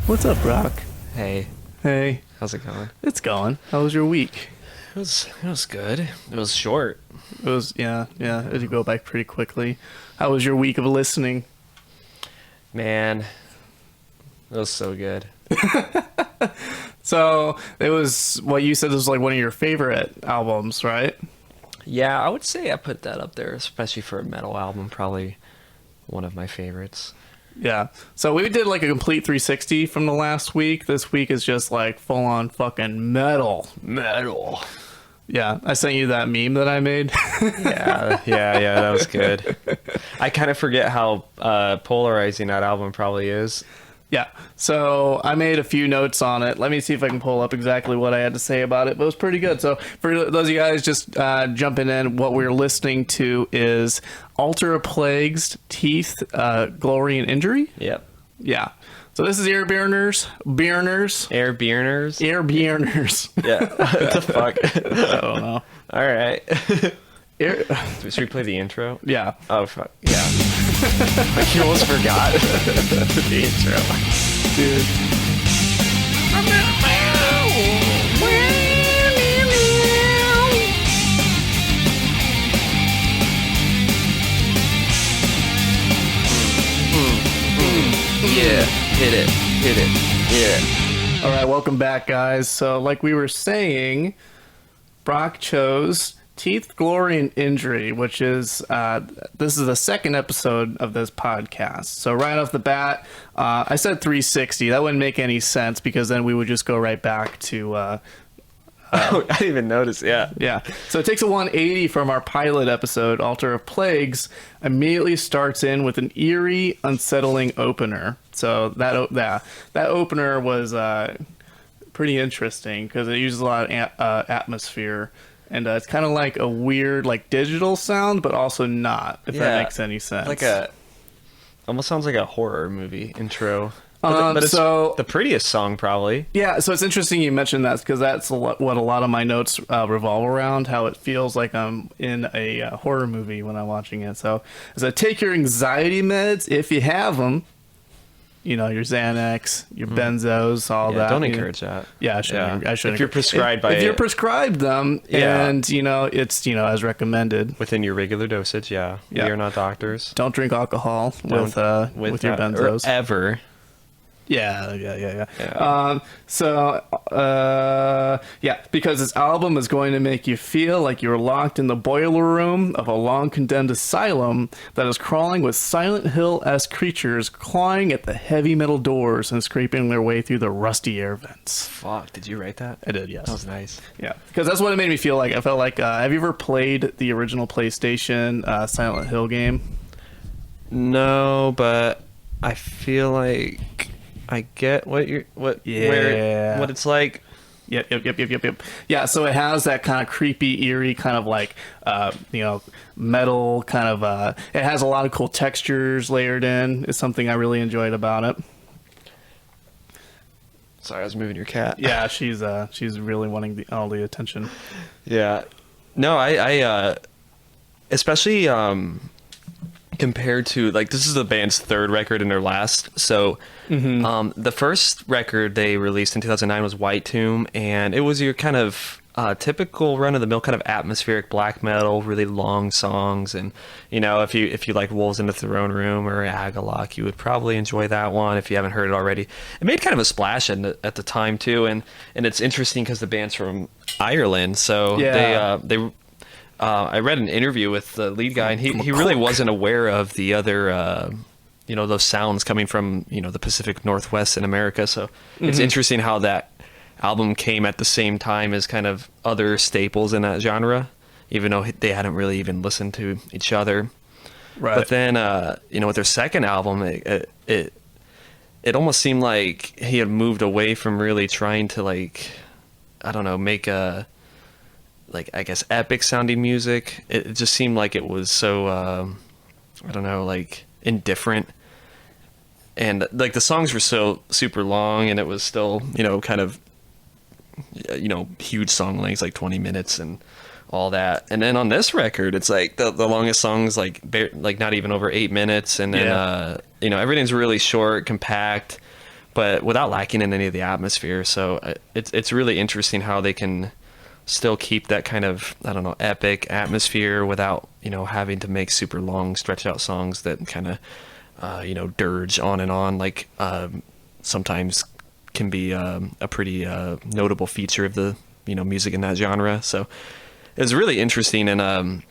What's up, Brock? Hey, Hey, how's it going? it's going. How was your week? It was good. It was short. It was, yeah, it did go by pretty quickly. How was your week of listening? Man, it was so good. So, it was what you said was like one of your favorite albums, right? Yeah, I would say I put that up there, especially for a metal album, probably one of my favorites. Yeah. So, we did like a complete 360 from the last week. This week is just like full on fucking metal. Metal. Yeah, I sent you that meme that I made. Yeah, that was good. I kind of forget how polarizing that album probably is. Yeah, so I made a few notes on it. Let me see if I can pull up exactly what I had to say about it, but it was pretty good. So for those of you guys just jumping in, what we're listening to is Altar of Plagues, Teeth, Glory and Injury. Yep. Yeah. So this is Air Burners. Air Burners. Yeah. What the fuck? I don't know. All right. Air, Should we play the intro? yeah. Oh, fuck. Yeah. I almost forgot the intro. Dude. Yeah, hit it, yeah. All right, welcome back, guys. So, like we were saying, Brock chose Teeth, Glory, and Injury, which is this is the second episode of this podcast. So right off the bat, I said 360. That wouldn't make any sense because then we would just go right back to Oh, I didn't even notice. Yeah. yeah. So it takes a 180 from our pilot episode, Altar of Plagues, immediately starts in with an eerie, unsettling opener. So that opener was pretty interesting because it uses a lot of atmosphere. And it's kind of like a weird, like digital sound, but also not, if that makes any sense. Almost sounds like a horror movie intro. But it's so the prettiest song, probably. Yeah, so it's interesting you mentioned that because that's what a lot of my notes revolve around, how it feels like I'm in a horror movie when I'm watching it. So take your anxiety meds if you have them. You know, your Xanax, your benzos, all that. Don't encourage that. Yeah, I shouldn't. If you're prescribed if you're prescribed them, and it's as recommended within your regular dosage, we are not doctors. Don't drink alcohol with your benzos or ever. Yeah. Because this album is going to make you feel like you're locked in the boiler room of a long-condemned asylum that is crawling with Silent Hill-esque creatures clawing at the heavy metal doors and scraping their way through the rusty air vents. Fuck, did you write that? I did, yes. That was nice. Yeah, because that's what it made me feel like. I felt like, have you ever played the original PlayStation Silent Hill game? No, but I feel like I get what it's like. Yep. Yeah, so it has that kind of creepy, eerie kind of like, metal kind of, it has a lot of cool textures layered in. It's something I really enjoyed about it. Sorry, I was moving your cat. Yeah, she's really wanting all the attention. Yeah. No, I especially, compared to, like, this is the band's third record and their last. So the first record they released in 2009 was White Tomb, and it was your kind of typical run-of-the-mill kind of atmospheric black metal, really long songs. And if you like Wolves in the Throne Room or Agalloch, you would probably enjoy that one if you haven't heard it already. It made kind of a splash at the time too, and it's interesting because the band's from Ireland, so they I read an interview with the lead guy, and he really wasn't aware of the other, those sounds coming from, the Pacific Northwest in America. So it's interesting how that album came at the same time as kind of other staples in that genre, even though they hadn't really even listened to each other. Right. But then, with their second album, it almost seemed like he had moved away from really trying to, like, I don't know, make a, like, I guess, epic sounding music. It just seemed like it was so, I don't know, like, indifferent. And, like, the songs were so super long, and it was still, kind of, huge song lengths, like 20 minutes and all that. And then on this record, it's like the longest song's like not even over 8 minutes. And then, everything's really short, compact, but without lacking in any of the atmosphere. So it's really interesting how they can still keep that kind of, I don't know, epic atmosphere without, having to make super long stretched out songs that kind of, dirge on and on, like sometimes can be a pretty notable feature of the, music in that genre. So it's really interesting. And,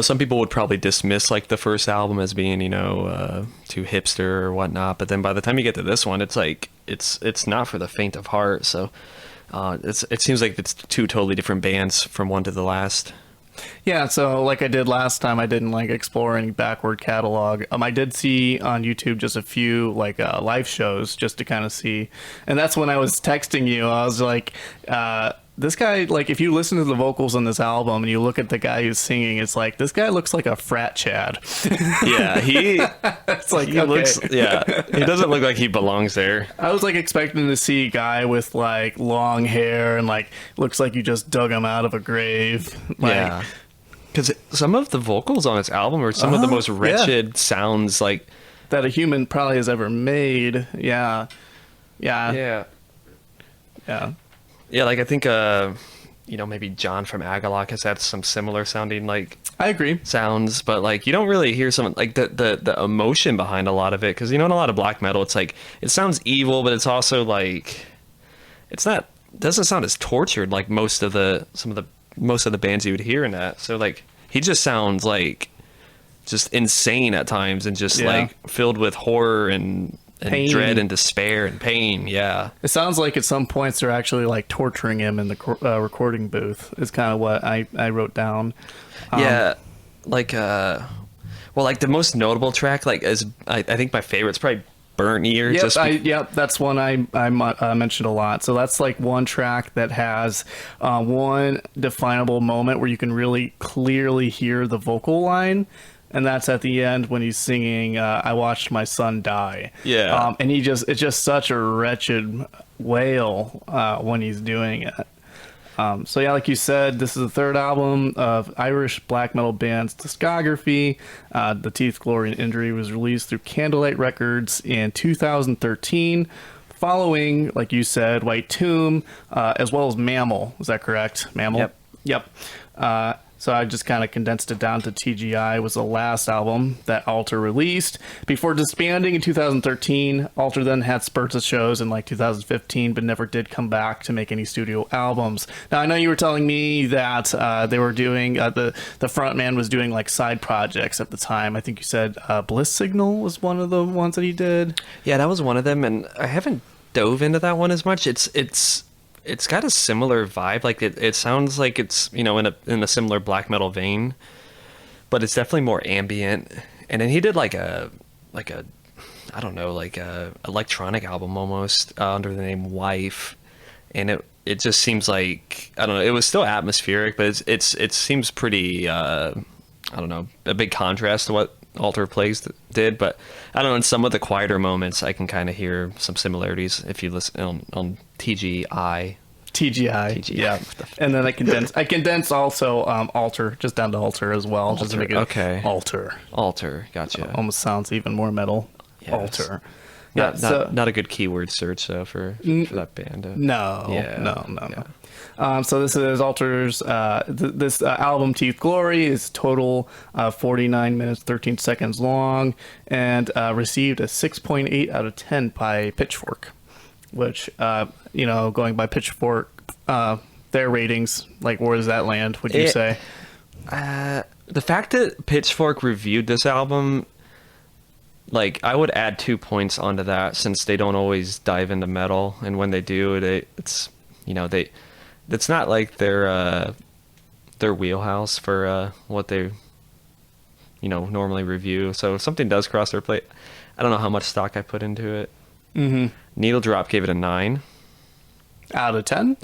some people would probably dismiss like the first album as being, too hipster or whatnot. But then by the time you get to this one, it's like, it's not for the faint of heart. So it seems like it's two totally different bands from one to the last. Yeah, so like I did last time, I didn't like explore any backward catalog. I did see on YouTube just a few like live shows just to kind of see, and that's when I was texting you. I was like, this guy, like, if you listen to the vocals on this album and you look at the guy who's singing, it's like this guy looks like a frat Chad. Yeah, it's like he looks. Yeah, he doesn't look like he belongs there. I was like expecting to see a guy with like long hair and like looks like you just dug him out of a grave. Like, yeah, because some of the vocals on this album are some of the most wretched sounds like that a human probably has ever made. Yeah. Yeah, like I think, maybe John from Agalloch has had some similar sounding like I agree sounds, but like you don't really hear some like the emotion behind a lot of it because in a lot of black metal it's like it sounds evil, but it's also like doesn't sound as tortured like most of the bands you would hear in that. So like he just sounds like just insane at times and just like filled with horror and dread and despair and pain. Yeah, it sounds like at some points they're actually like torturing him in the recording booth is kind of what I wrote down. Like like the most notable track like is I think my favorite's probably Burnt Ear. That's one I mentioned a lot. So that's like one track that has one definable moment where you can really clearly hear the vocal line. And that's at the end when he's singing, I watched my son die. Yeah. And it's just such a wretched wail when he's doing it. So yeah, like you said, this is the third album of Irish black metal band's discography. The Teeth, Glory, and Injury was released through Candlelight Records in 2013, following, like you said, White Tomb, as well as Mammal. Is that correct? Mammal? Yep. So I just kind of condensed it down to TGI was the last album that Alter released. Before disbanding in 2013, Alter then had spurts of shows in like 2015, but never did come back to make any studio albums. Now, I know you were telling me that they were doing, the frontman was doing like side projects at the time. I think you said Bliss Signal was one of the ones that he did. Yeah, that was one of them, and I haven't dove into that one as much. It's got a similar vibe. Like it sounds like it's in a similar black metal vein, but it's definitely more ambient. And then he did like a I don't know, like a electronic album almost under the name Wife, and it just seems like I don't know. It was still atmospheric, but it seems pretty I don't know, a big contrast to what Altar of Plagues did. But I don't know, in some of the quieter moments, I can kind of hear some similarities if you listen on TGI. Yeah. And then I condensed also Alter just down to Alter as well, just to make it Alter. Gotcha. Almost sounds even more metal. Yes. Alter. Not a good keyword search though for that band. No. So this is Alter's. This album, Teeth Glory, is total 49 minutes 13 seconds long, and received a 6.8 out of 10 by Pitchfork. Which, going by Pitchfork, their ratings, like, where does that land, would you say? The fact that Pitchfork reviewed this album, like, I would add 2 points onto that, since they don't always dive into metal, and when they do, it's not like their wheelhouse for what they, normally review. So if something does cross their plate, I don't know how much stock I put into it. Mm-hmm. Needle Drop gave it a 9 out of 10.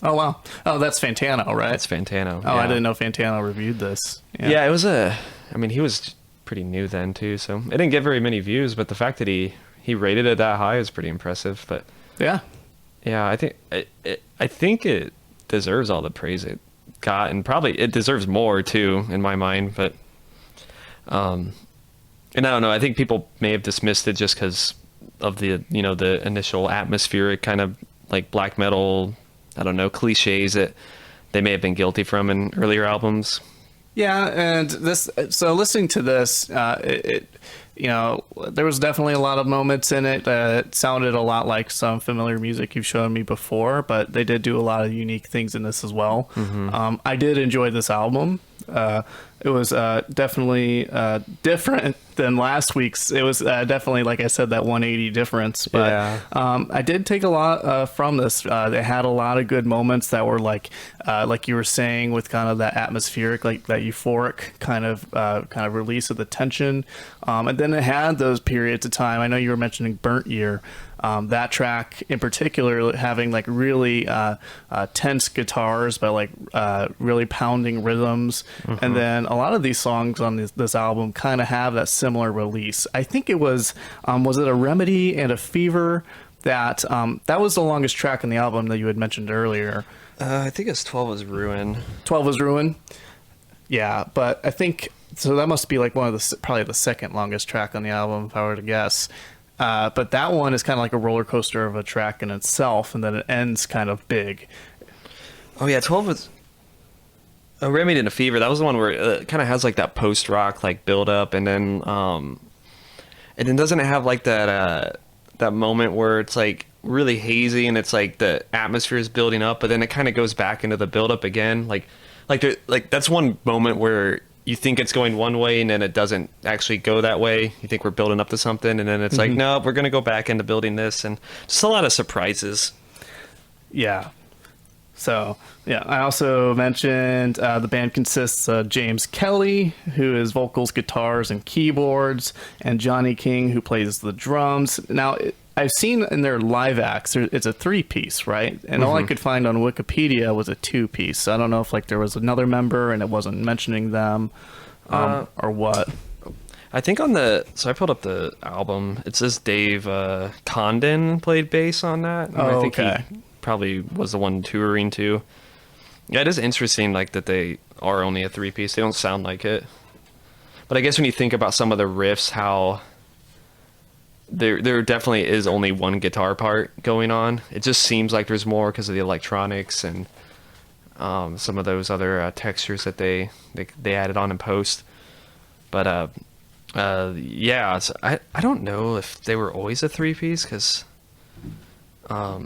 Oh wow! Oh, that's Fantano, right? That's Fantano. Oh, yeah. I didn't know Fantano reviewed this. Yeah, it was he was pretty new then too, so it didn't get very many views. But the fact that he rated it that high is pretty impressive. But yeah, I think it deserves all the praise it got, and probably it deserves more too in my mind. But and I don't know. I think people may have dismissed it just because of the the initial atmospheric kind of like black metal, I don't know, cliches that they may have been guilty from in earlier albums. Yeah, and so listening to this, there was definitely a lot of moments in it that sounded a lot like some familiar music you've shown me before, but they did do a lot of unique things in this as well. I did enjoy this album. It was definitely different than last week's. It was definitely, like I said, that 180 difference. But Yeah. I did take a lot from this. They had a lot of good moments that were like you were saying, with kind of that atmospheric, like that euphoric kind of release of the tension. And then it had those periods of time. I know you were mentioning Burnt Year. That track in particular having like really tense guitars, but like really pounding rhythms. And then a lot of these songs on this album kind of have that similar release. I think it was it A Remedy and A Fever that was the longest track in the album that you had mentioned earlier. I think it's 12 was Ruin. 12 was Ruin. Yeah, but I think so that must be like probably the second longest track on the album, if I were to guess. But that one is kind of like a roller coaster of a track in itself, and then it ends kind of big. Oh yeah, 12 was A Remedy and a Fever. That was the one where it kind of has like that post rock like build up, and then doesn't it have like that moment where it's like really hazy and it's like the atmosphere is building up, but then it kind of goes back into the build up again. Like that's one moment where you think it's going one way and then it doesn't actually go that way. You think we're building up to something, and then it's like, no, we're going to go back into building this, and just a lot of surprises. Yeah. So, yeah, I also mentioned the band consists of James Kelly, who is vocals, guitars, and keyboards, and Johnny King, who plays the drums. Now, I've seen in their live acts, it's a 3-piece, right? And all I could find on Wikipedia was a 2-piece. So I don't know if like there was another member and it wasn't mentioning them or what. I think so I pulled up the album. It says Dave Condon played bass on that. And I think okay. he probably was the one touring too. Yeah, it is interesting like that they are only a 3-piece. They don't sound like it. But I guess when you think about some of the riffs, how there definitely is only one guitar part going on. It just seems like there's more because of the electronics and some of those other textures that they added on in post. But yeah, so I don't know if they were always a 3-piece, because I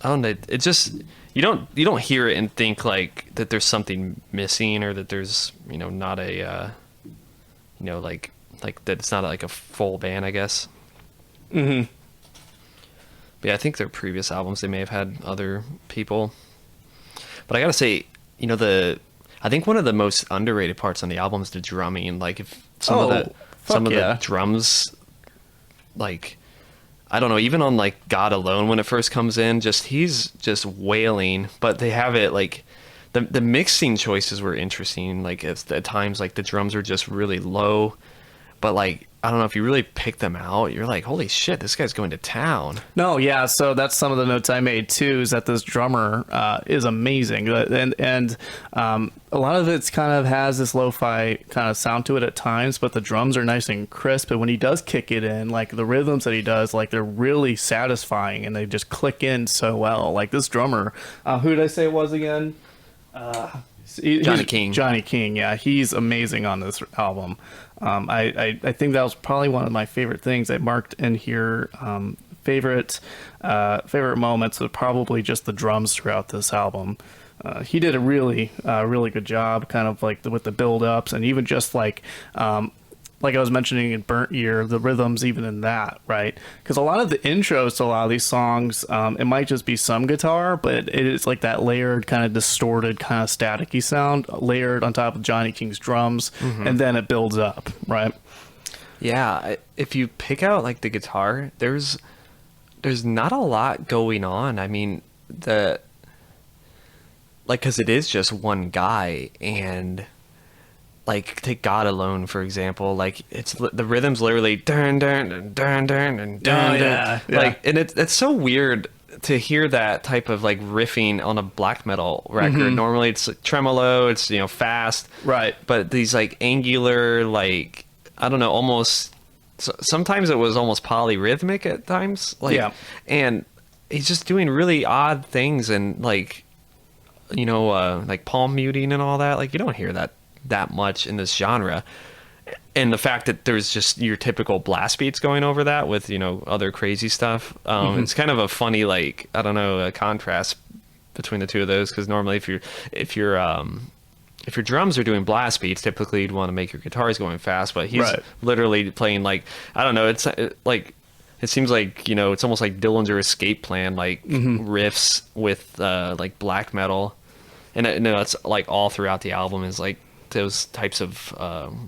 don't know. It just you don't hear it and think like that there's something missing, or that there's not a like that it's not like a full band, I guess. But yeah, I think their previous albums they may have had other people. But I gotta say, I think one of the most underrated parts on the album is the drumming. Like if some of the drums, like I don't know, even on like God Alone when it first comes in, he's just wailing. But they have it like the mixing choices were interesting. Like at times like the drums are just really low, but like I don't know, if you really pick them out, you're like, holy shit, this guy's going to town. No, yeah, so that's some of the notes I made too, is that this drummer is amazing. And a lot of it's kind of has this lo-fi kind of sound to it at times, but the drums are nice and crisp. And when he does kick it in, like the rhythms that he does, like they're really satisfying and they just click in so well. Like this drummer, who did I say it was again? Johnny King. Johnny King, yeah, he's amazing on this album. I think that was probably one of my favorite things I marked in here. Favorite moments are probably just the drums throughout this album. He did a really good job, kind of like with the build-ups, and even just like I was mentioning in Burnt Year, the rhythms even in that, right? Because a lot of the intros to a lot of these songs, it might just be some guitar, but it is like that layered, kind of distorted, kind of staticky sound layered on top of Johnny King's drums, and then it builds up, right? Yeah, if you pick out like the guitar, there's not a lot going on. I mean, because it is just one guy, and like take God Alone for example, like it's the rhythm's literally dun dun dun dun dun dun dun, yeah. Like, and it's so weird to hear that type of like riffing on a black metal record. Normally it's tremolo, it's fast, Right. But these like angular, like I don't know, almost sometimes it was almost polyrhythmic at times. Like, Yeah. and he's just doing really odd things and like, like palm muting and all that. Like you don't hear that much in this genre. And the fact that there's just your typical blast beats going over that with, other crazy stuff. It's kind of a funny, like, I don't know, a contrast between the two of those. Cause normally if your drums are doing blast beats, typically you'd want to make your guitars going fast, but he's literally playing like, I don't know, it seems like, it's almost like Dillinger Escape Plan, like riffs with like black metal. And it's like all throughout the album is like those types of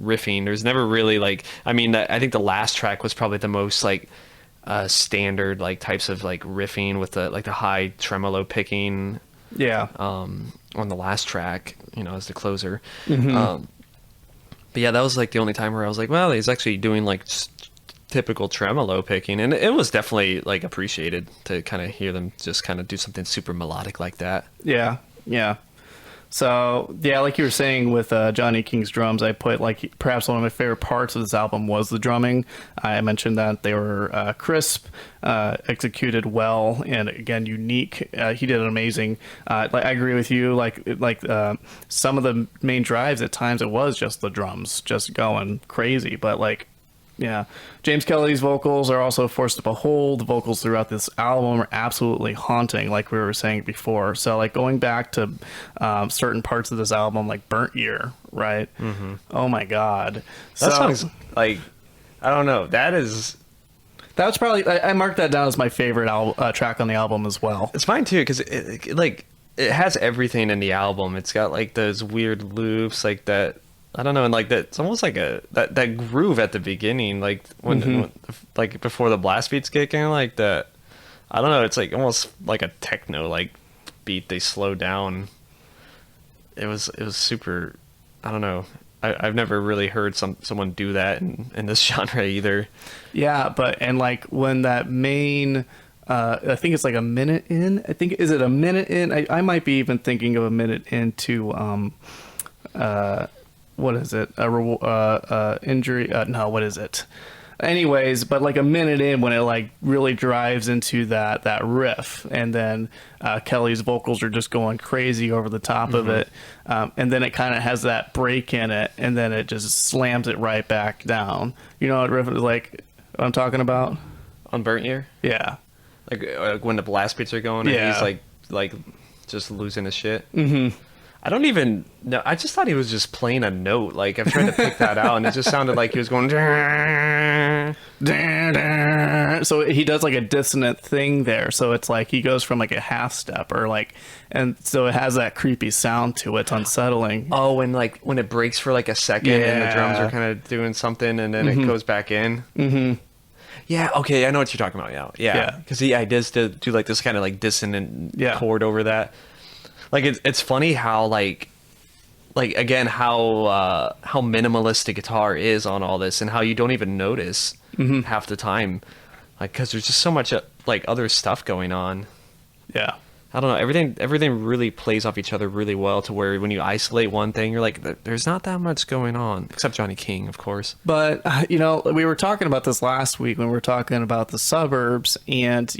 riffing. There's never really like, I think the last track was probably the most like standard like types of like riffing with the high tremolo picking. Yeah. On the last track, as the closer. But yeah, that was like the only time where I was like, well, he's actually doing like typical tremolo picking, and it was definitely like appreciated to kind of hear them just kind of do something super melodic like that. Yeah. So, yeah, like you were saying with Johnny King's drums, I put like perhaps one of my favorite parts of this album was the drumming. I mentioned that they were crisp, executed well, and again, unique. He did an amazing. I agree with you. Like some of the main drives at times it was just the drums just going crazy, but like. Yeah, James Kelly's vocals are also a force to behold. The vocals throughout this album are absolutely haunting, like we were saying before. So, like going back to certain parts of this album, like "Burnt Year," right? Mm-hmm. Oh my God, that sounds like I don't know. That was probably I marked that down as my favorite track on the album as well. It's mine too because it has everything in the album. It's got like those weird loops, like that. I don't know, and like that, it's almost like that groove at the beginning, like when like before the blast beats kick in, like that. I don't know, it's like almost like a techno like beat. They slow down. It was super. I don't know. I've never really heard someone do that in this genre either. Yeah, and like when that main. I think it's like a minute in. Is it a minute in? I might be even thinking of a minute into. What is it? Injury? No, what is it? Anyways, but like a minute in when it like really drives into that riff, and then Kelly's vocals are just going crazy over the top of it, and then it kind of has that break in it, and then it just slams it right back down. You know what riff is like? What I'm talking about? On Burnt Year? Yeah. Like when the blast beats are going, yeah. And he's like just losing his shit. Mm-hmm. I don't even know. I just thought he was just playing a note. Like I've tried to pick that out, and it just sounded like he was going. So he does like a dissonant thing there. So it's like he goes from like a half step or like, and so it has that creepy sound to it. It's unsettling. Oh, and like when it breaks for like a second, and the drums are kind of doing something, and then it goes back in. Mm-hmm. Yeah. Okay, I know what you're talking about now. Yeah. Because he does do like this kind of like dissonant chord over that. Like it's funny how like again how minimalist the guitar is on all this, and how you don't even notice half the time, like because there's just so much like other stuff going on. Yeah, I don't know. Everything really plays off each other really well to where when you isolate one thing, you're like, there's not that much going on, except Johnny King, of course. But we were talking about this last week when we were talking about the Suburbs, and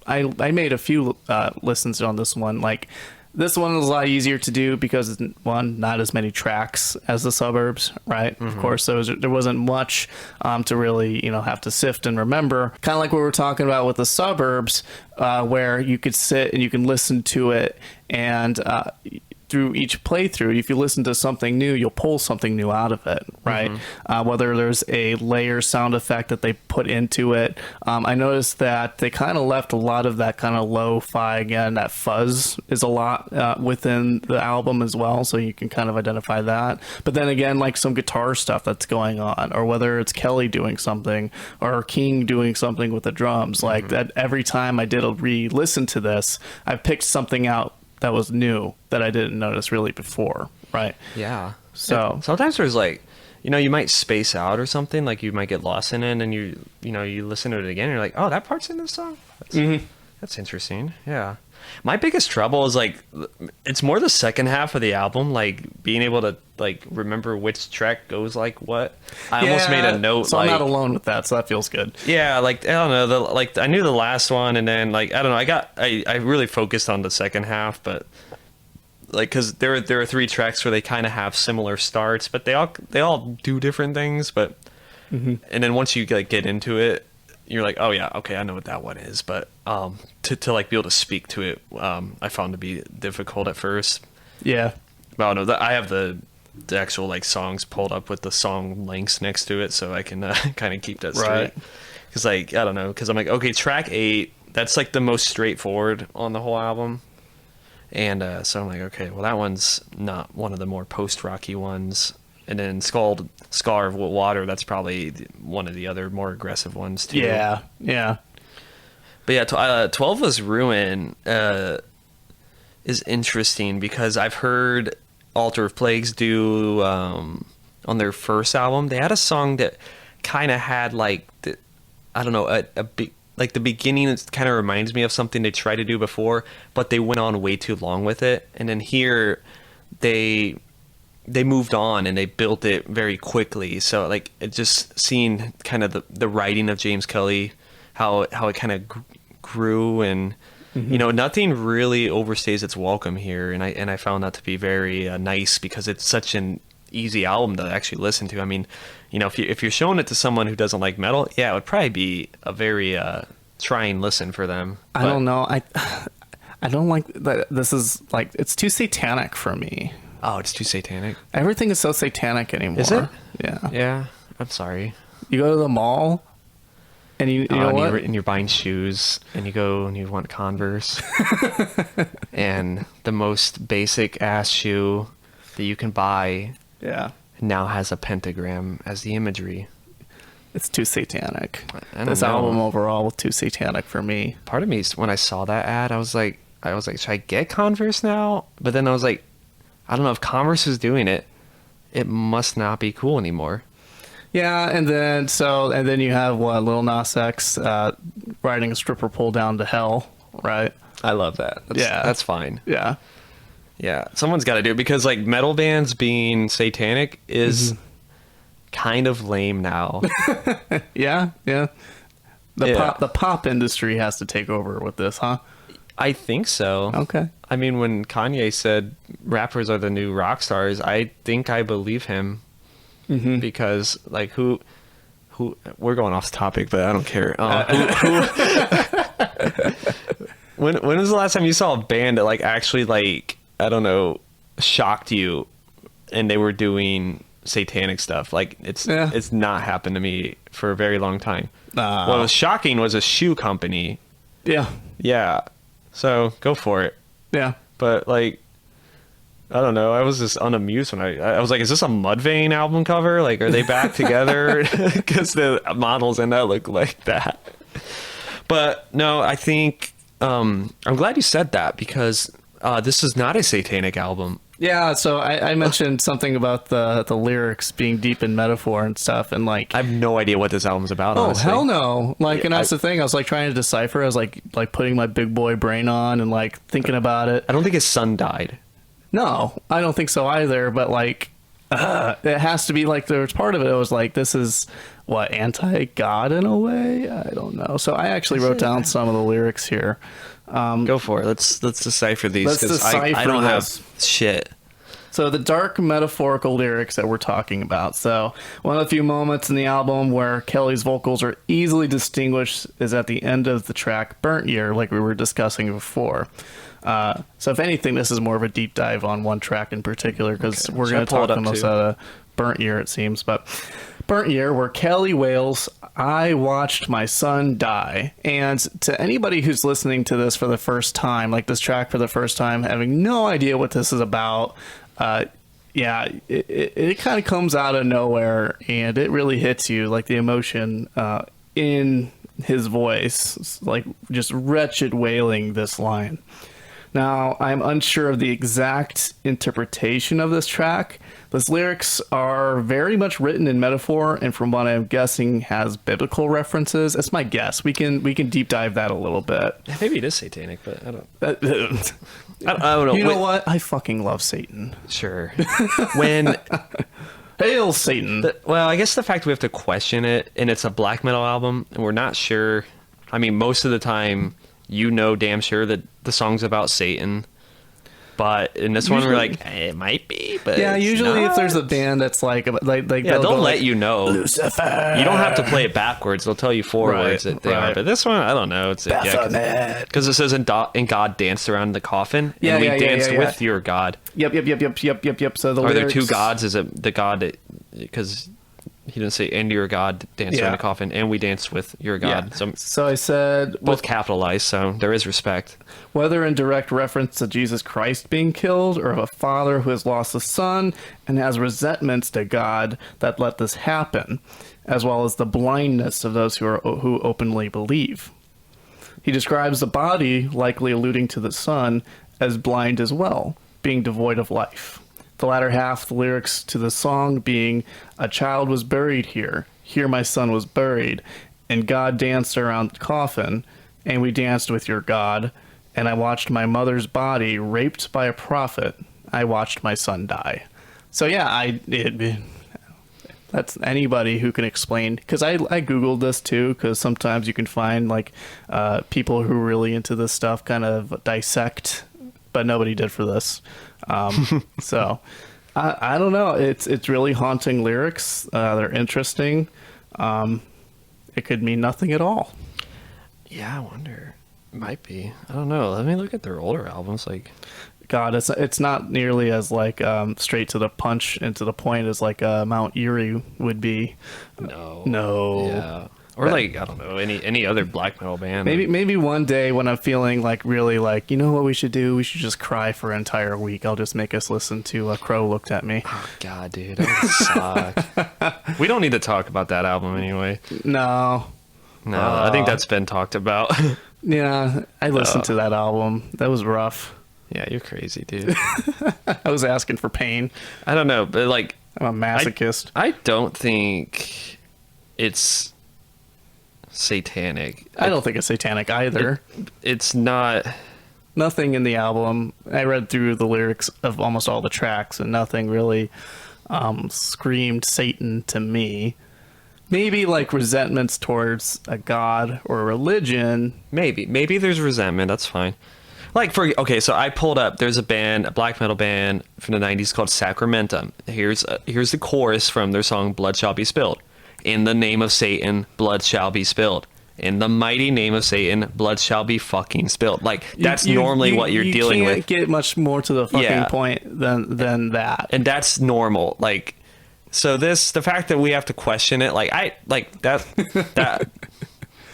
I made a few listens on this one. Like this one was a lot easier to do because one, not as many tracks as the Suburbs, right? Of course, so there wasn't much to really have to sift and remember. Kind of like what we were talking about with the Suburbs, where you could sit and you can listen to it, and through each playthrough, if you listen to something new, you'll pull something new out of it, right? Whether there's a layer sound effect that they put into it. I noticed that they kind of left a lot of that kind of lo-fi, again, that fuzz is a lot within the album as well, so you can kind of identify that. But then again, like some guitar stuff that's going on, or whether it's Kelly doing something, or King doing something with the drums, like that every time I did a re-listen to this, I picked something out that was new that I didn't notice really before, right? Yeah. So sometimes there's like, you might space out or something, like you might get lost in it, and you listen to it again, and you're like, oh, that part's in this song. It's That's interesting. Yeah. My biggest trouble is like it's more the second half of the album, like being able to like remember which track goes like what. I almost made a note. So like, I'm not alone with that, so that feels good. Yeah, like I don't know, like I knew the last one, and then like I don't know, I really focused on the second half, but like because there are three tracks where they kind of have similar starts, but they all do different things, but and then once you like get into it, you're like, oh yeah, okay, I know what that one is, but to like be able to speak to it, I found to be difficult at first. Yeah. Well, no, I have the actual like songs pulled up with the song links next to it, so I can kind of keep that straight. Right. Because like I don't know, because I'm like, okay, track 8, that's like the most straightforward on the whole album, and so I'm like, okay, well that one's not one of the more post-rocky ones. And then Scar of Water, that's probably one of the other more aggressive ones too. Yeah, yeah. But yeah, 12 Was Ruin is interesting because I've heard Altar of Plagues do on their first album. They had a song that kind of had like I don't know, like the beginning kind of reminds me of something they tried to do before, but they went on way too long with it. And then here they moved on and they built it very quickly. So like it just seeing kind of the writing of James Kelly, how it kind of grew, and you know, nothing really overstays its welcome here. And I found that to be very nice because it's such an easy album to actually listen to. I mean, you know, if you're showing it to someone who doesn't like metal, yeah, it would probably be a very trying listen for them. I don't know. I don't like that. This is like, it's too satanic for me. Oh, it's too satanic. Everything is so satanic anymore. Is it? Yeah. Yeah. I'm sorry. You go to the mall and you know and what? you're buying shoes and you go and you want Converse and the most basic ass shoe that you can buy Yeah. now has a pentagram as the imagery. It's too satanic. I don't This know. album overall was too satanic for me. Part of me, when I saw that ad, I was like, should I get Converse now? But then I was like, I don't know, if Converse is doing it, it must not be cool anymore. Yeah, and then you have Lil Nas X riding a stripper pole down to hell, right? I love that. That's fine. Yeah. Yeah, someone's got to do it because like metal bands being satanic is kind of lame now. Yeah. The pop industry has to take over with this, huh? I think so. Okay. I mean, when Kanye said rappers are the new rock stars, I think I believe him. Because like who we're going off topic, but I don't care. When was the last time you saw a band that like actually like, I don't know, shocked you and they were doing satanic stuff? Like it's not happened to me for a very long time. What was shocking was a shoe company. Yeah. So go for it. Yeah. But like, I don't know. I was just unamused when I was like, is this a Mudvayne album cover? Like, are they back together? Because the models in that look like that. But no, I think I'm glad you said that because this is not a satanic album. Yeah, so I mentioned something about the lyrics being deep in metaphor and stuff, and like I have no idea what this album's about. oh honestly. hell no! Like, and that's the thing. I was like trying to decipher. I was like putting my big boy brain on and like thinking about it. I don't think his son died. No, I don't think so either. But like, it has to be like there's part of it. It was like this is what anti-God in a way. I don't know. So I actually wrote down some of the lyrics here. Go for it. Let's decipher these. Let's decipher I don't this. have shit. So the dark metaphorical lyrics that we're talking about. So one of the few moments in the album where Kelly's vocals are easily distinguished is at the end of the track Burnt Year, like we were discussing before. So if anything, this is more of a deep dive on one track in particular because we're going to talk the most out of Burnt Year, it seems. But Burnt Year, where Kelly wails, I watched my son die. And to anybody who's listening to this for the first time, like this track for the first time, having no idea what this is about, it kind of comes out of nowhere and it really hits you, like the emotion in his voice, like just wretched wailing this line. Now, I'm unsure of the exact interpretation of this track. Those lyrics are very much written in metaphor, and from what I'm guessing, has biblical references. That's my guess. We can deep dive that a little bit. Maybe it is satanic, but I don't. I don't know. You know what? I fucking love Satan. Sure. When Hail Satan. well, I guess the fact we have to question it, and it's a black metal album, and we're not sure. I mean, most of the time, damn sure that the song's about Satan. But in this one, we're like, it might be, but yeah. it's Usually, not. if there's a band that's like yeah, they'll let you know. Lucifer. You don't have to play it backwards. They'll tell you words that they are. But this one, I don't know. It's because it says, and God danced around the coffin, and we danced with your God. Yep. So Are there two gods? Is it the God that, because he didn't say, and your God danced around the coffin, and we danced with your God. Yeah. So I said both capitalized, so there is respect. Whether in direct reference to Jesus Christ being killed, or of a father who has lost a son and has resentments to God that let this happen, as well as the blindness of those who openly believe. He describes the body, likely alluding to the son, as blind as well, being devoid of life. The latter half of the lyrics to the song being, "A child was buried here. Here my son was buried. And God danced around the coffin. And we danced with your God. And I watched my mother's body raped by a prophet. I watched my son die." So yeah, that's anybody who can explain, because I googled this too, because sometimes you can find like people who are really into this stuff kind of dissect, but nobody did for this. So I don't know. It's really haunting lyrics. They're interesting. It could mean nothing at all. Yeah, I wonder. It might be. I don't know. Let me look at their older albums. Like, God, it's not nearly as like straight to the punch and to the point as like Mount Erie would be. No. Yeah. Or like, I don't know, any other black metal band. Maybe one day when I'm feeling like really like, you know what we should do? We should just cry for an entire week. I'll just make us listen to A Crow Looked at Me. Oh God, dude, that would suck. We don't need to talk about that album anyway. No, I think that's been talked about. Yeah, I listened to that album. That was rough. Yeah, you're crazy, dude. I was asking for pain. I don't know, but like, I'm a masochist. I don't think it's satanic. I don't think it's satanic either. It's not. Nothing in the album. I read through the lyrics of almost all the tracks, and nothing really screamed Satan to me. Maybe like resentments towards a god or a religion. Maybe there's resentment. That's fine. Like so I pulled up. There's a black metal band from the '90s called Sacramentum. Here's the chorus from their song "Blood Shall Be Spilled." In the name of Satan, blood shall be spilled. In the mighty name of Satan, blood shall be fucking spilled. Like, that's normally what you're dealing with. You can't get much more to the fucking point than that. And that's normal. Like, so the fact that we have to question it, that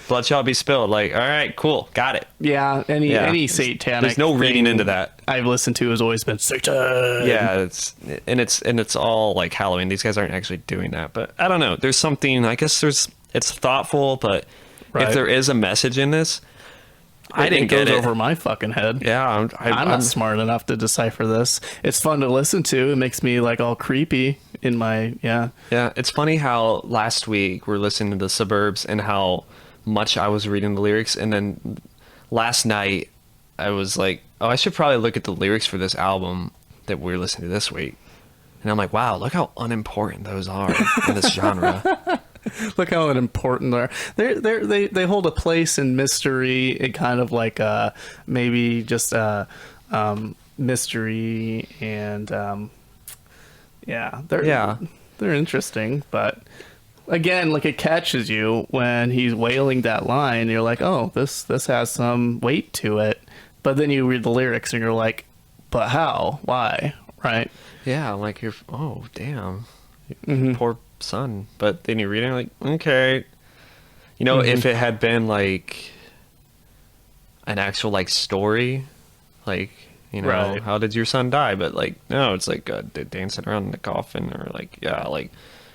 blood shall be spilled. Like, all right, cool, got it. Yeah, any satanic. There's no reading into that. I've listened to has always been Satan. Yeah, it's all like Halloween. These guys aren't actually doing that, but I don't know. There's something. I guess it's thoughtful, but if there is a message in this, I didn't get it. Over my fucking head. Yeah, I'm not smart enough to decipher this. It's fun to listen to. It makes me like all creepy in my Yeah, it's funny how last week we're listening to The Suburbs and how much I was reading the lyrics, and then last night I was like, oh, I should probably look at the lyrics for this album that we're listening to this week. And I'm like, wow, look how unimportant those are in this genre. Look how unimportant they are. They hold a place in mystery and kind of like maybe just mystery and they're interesting, but again, like, it catches you when he's wailing that line. You're like, oh, this has some weight to it. But then you read the lyrics and you're like, but how? Why? Right? Yeah, like, oh, damn. Poor son. But then you read it, like, okay. You know, if it had been like an actual like story, like, you know, how did your son die? But like, no, it's like dancing around in the coffin, or like, like,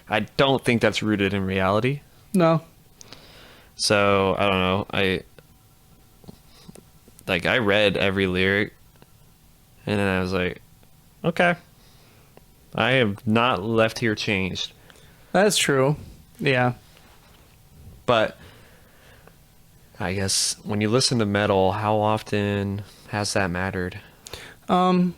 I don't think that's rooted in reality. No. So I don't know. I read every lyric, And then I was like, okay, I have not left here changed. That's true. Yeah. But I guess when you listen to metal, how often has that mattered? True.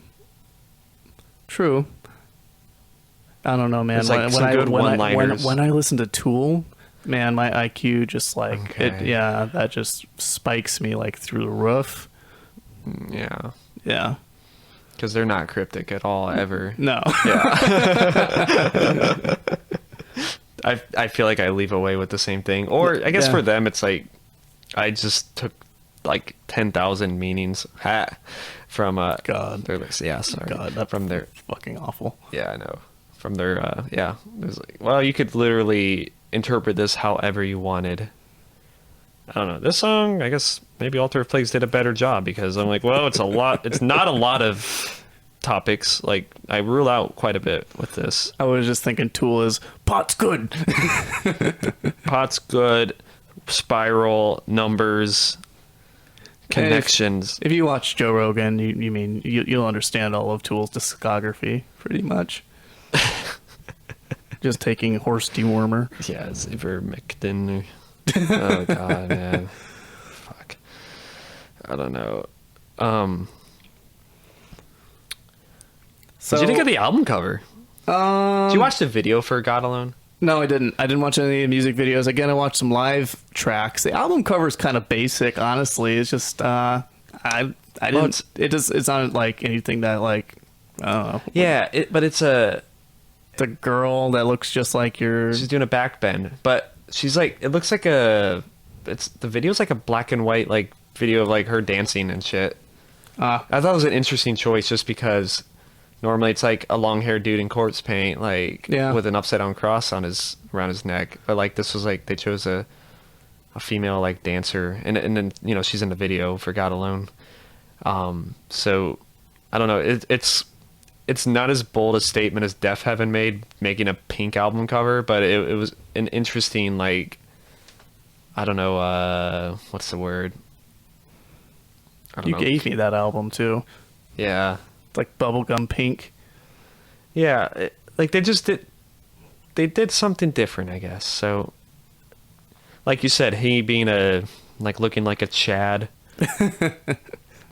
I don't know, man. There's, like, some good one-liners. When I listen to Tool, man, my IQ just like that just spikes me like through the roof. Yeah. Yeah. Because they're not cryptic at all, ever. No. Yeah. I feel like I leave away with the same thing. Or I guess for them, it's like I just took like 10,000 meanings from God. their list. Yeah, sorry. God, that's from their fucking awful. Yeah, I know. From their there's like, well, you could literally interpret this however you wanted. I don't know. This song, I guess maybe Altar of Plagues did a better job, because I'm like, well, it's not a lot of topics. Like, I rule out quite a bit with this. I was just thinking Tool is pot's good. Pot's good, spiral, numbers, connections. If you watch Joe Rogan, you'll understand all of Tool's discography pretty much. Just taking horse dewormer. Yeah, it's ivermectin. Oh god, man. Fuck. I don't know. So, Did you think of the album cover? Did you watch the video for God Alone? No, I didn't. I didn't watch any of the music videos. Again, I watched some live tracks. The album cover is kind of basic, honestly. It's just I didn't. It's not like anything that like I don't know. Yeah, but it's a The girl that looks just like your. she's doing a back bend, but she's like, it looks like the video's like a black and white like video of like her dancing and shit. I thought it was an interesting choice, just because normally it's like a long-haired dude in corpse paint, like with an upside down cross on around his neck, but like this was like they chose a female like dancer, and then she's in the video for God Alone. So I don't know, it's not as bold a statement as Def Heaven made, making a pink album cover, but it was an interesting, like, I don't know, what's the word? I don't know. You gave me that album too. Yeah. It's like bubblegum pink. Yeah, like they did something different, I guess. So, like you said, he being looking like a Chad.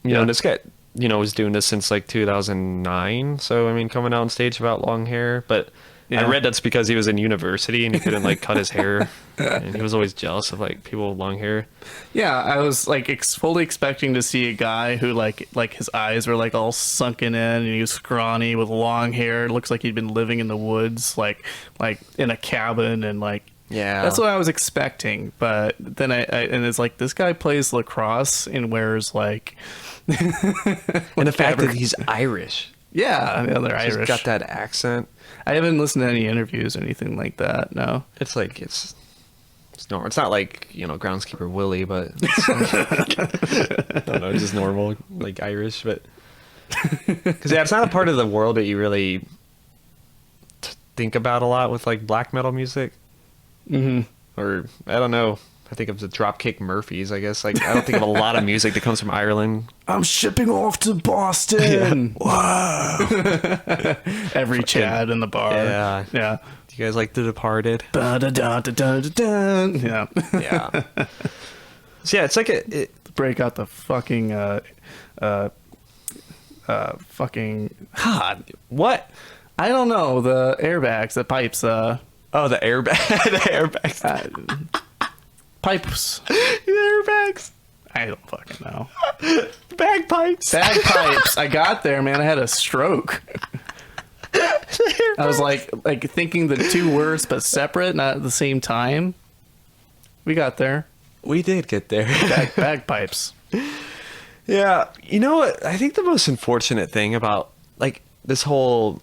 This guy, was doing this since like 2009. So, I mean, coming out on stage without long hair. But I read that's because he was in university and he couldn't like cut his hair. And he was always jealous of like people with long hair. Yeah, I was like fully expecting to see a guy who like his eyes were like all sunken in, and he was scrawny with long hair. It looks like he'd been living in the woods, like in a cabin, and like. Yeah, that's what I was expecting. But then and it's like, this guy plays lacrosse and wears like. And the fact that he's Irish. Yeah, they're Irish. He's got that accent. I haven't listened to any interviews or anything like that. No, it's like it's normal. It's not like Groundskeeper Willie, but it's I don't know, it's just normal, like Irish. But because it's not a part of the world that you really think about a lot with like black metal music. Mm-hmm. Or I don't know. I think of the Dropkick Murphys, I guess. Like, I don't think of a lot of music that comes from Ireland. I'm shipping off to Boston. Wow. Every Chad in the bar. Yeah. Yeah. Do you guys like The Departed? Yeah. Yeah. So yeah, it's like break out the fucking fucking what? I don't know, the airbags, the pipes. Oh, the airbags. Pipes. The airbags. I don't fucking know. Bagpipes. I got there, man. I had a stroke. I was like thinking the two words, but separate, not at the same time. We got there. We did get there. Bagpipes. Yeah. You know what? I think the most unfortunate thing about like this whole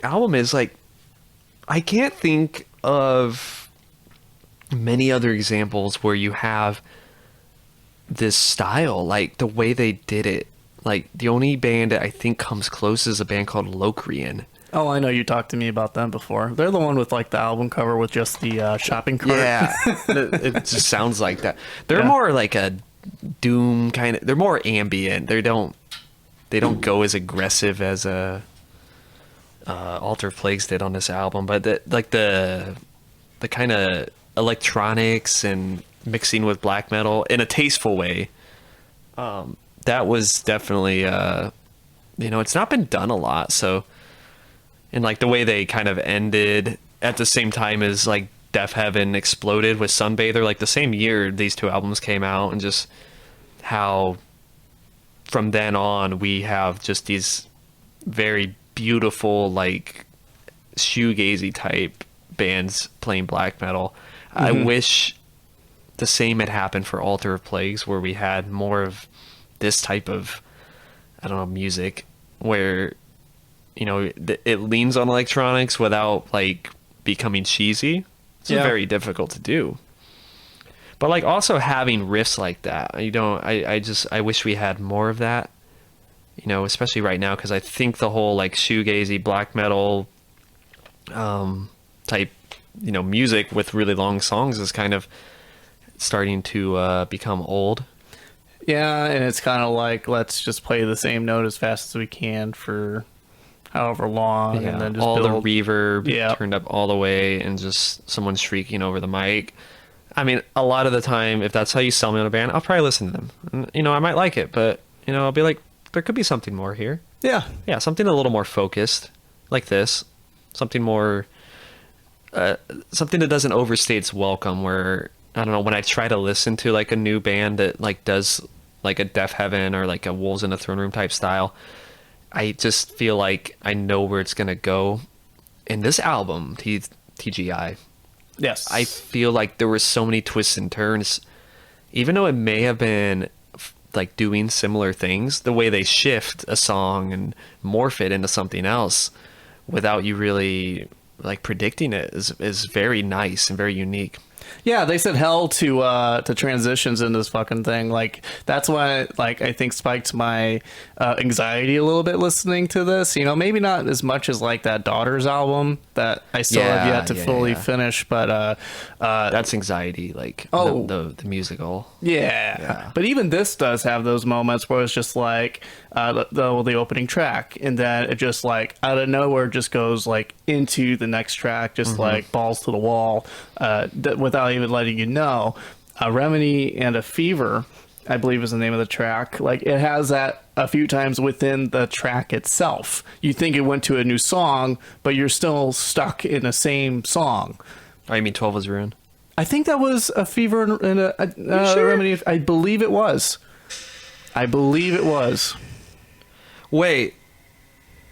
album is like, I can't think of many other examples where you have this style, like the way they did it. Like the only band that I think comes close is a band called Locrian. Oh, I know, you talked to me about them before. They're the one with like the album cover with just the shopping cart. Yeah, it just sounds like that. They're more like a doom kind of. They're more ambient. They they don't go as aggressive as Altar of Plagues did on this album, but the kind of electronics and mixing with black metal in a tasteful way, that was definitely it's not been done a lot. So, and like the way they kind of ended at the same time as like Death Heaven exploded with Sunbather, like the same year these two albums came out, and just how from then on we have just these very beautiful like shoegazy type bands playing black metal. I wish the same had happened for Altar of Plagues, where we had more of this type of, I don't know, music where, you know, it leans on electronics without like becoming cheesy. It's very difficult to do. But like also having riffs like that, I wish we had more of that, you know, especially right now, because I think the whole like shoegazy black metal type, you know, music with really long songs is kind of starting to become old. Yeah, and it's kind of like, let's just play the same note as fast as we can for however long, and then just all build. the reverb turned up all the way, and just someone shrieking over the mic. I mean, a lot of the time, if that's how you sell me on a band, I'll probably listen to them. And, you know, I might like it, but, you know, I'll be like, there could be something more here. Yeah. Yeah, something a little more focused, like this. Something more, something that doesn't overstay its welcome, where, I don't know, when I try to listen to like a new band that like does like a Death Heaven or like a Wolves in the Throne Room type style, I just feel like I know where it's gonna go. In this album, TGI, Yes. I feel like there were so many twists and turns, even though it may have been like doing similar things, the way they shift a song and morph it into something else without you really like predicting it is very nice and very unique. Yeah, they said hell to transitions in this fucking thing. Like, that's why, like, I think spiked my anxiety a little bit listening to this. You know, maybe not as much as like that Daughters album that I still have yet to fully finish, but that's anxiety, like the musical. Yeah. But even this does have those moments where it's just like the opening track, and then it just like out of nowhere just goes like into the next track, just like balls to the wall, without even letting you know. Remedy and a Fever, I believe is the name of the track. Like, it has that a few times within the track itself. You think it went to a new song, but you're still stuck in the same song. Oh, you mean 12 Was Ruined? I think that was a Fever and a sure? Remedy. I believe it was. Wait,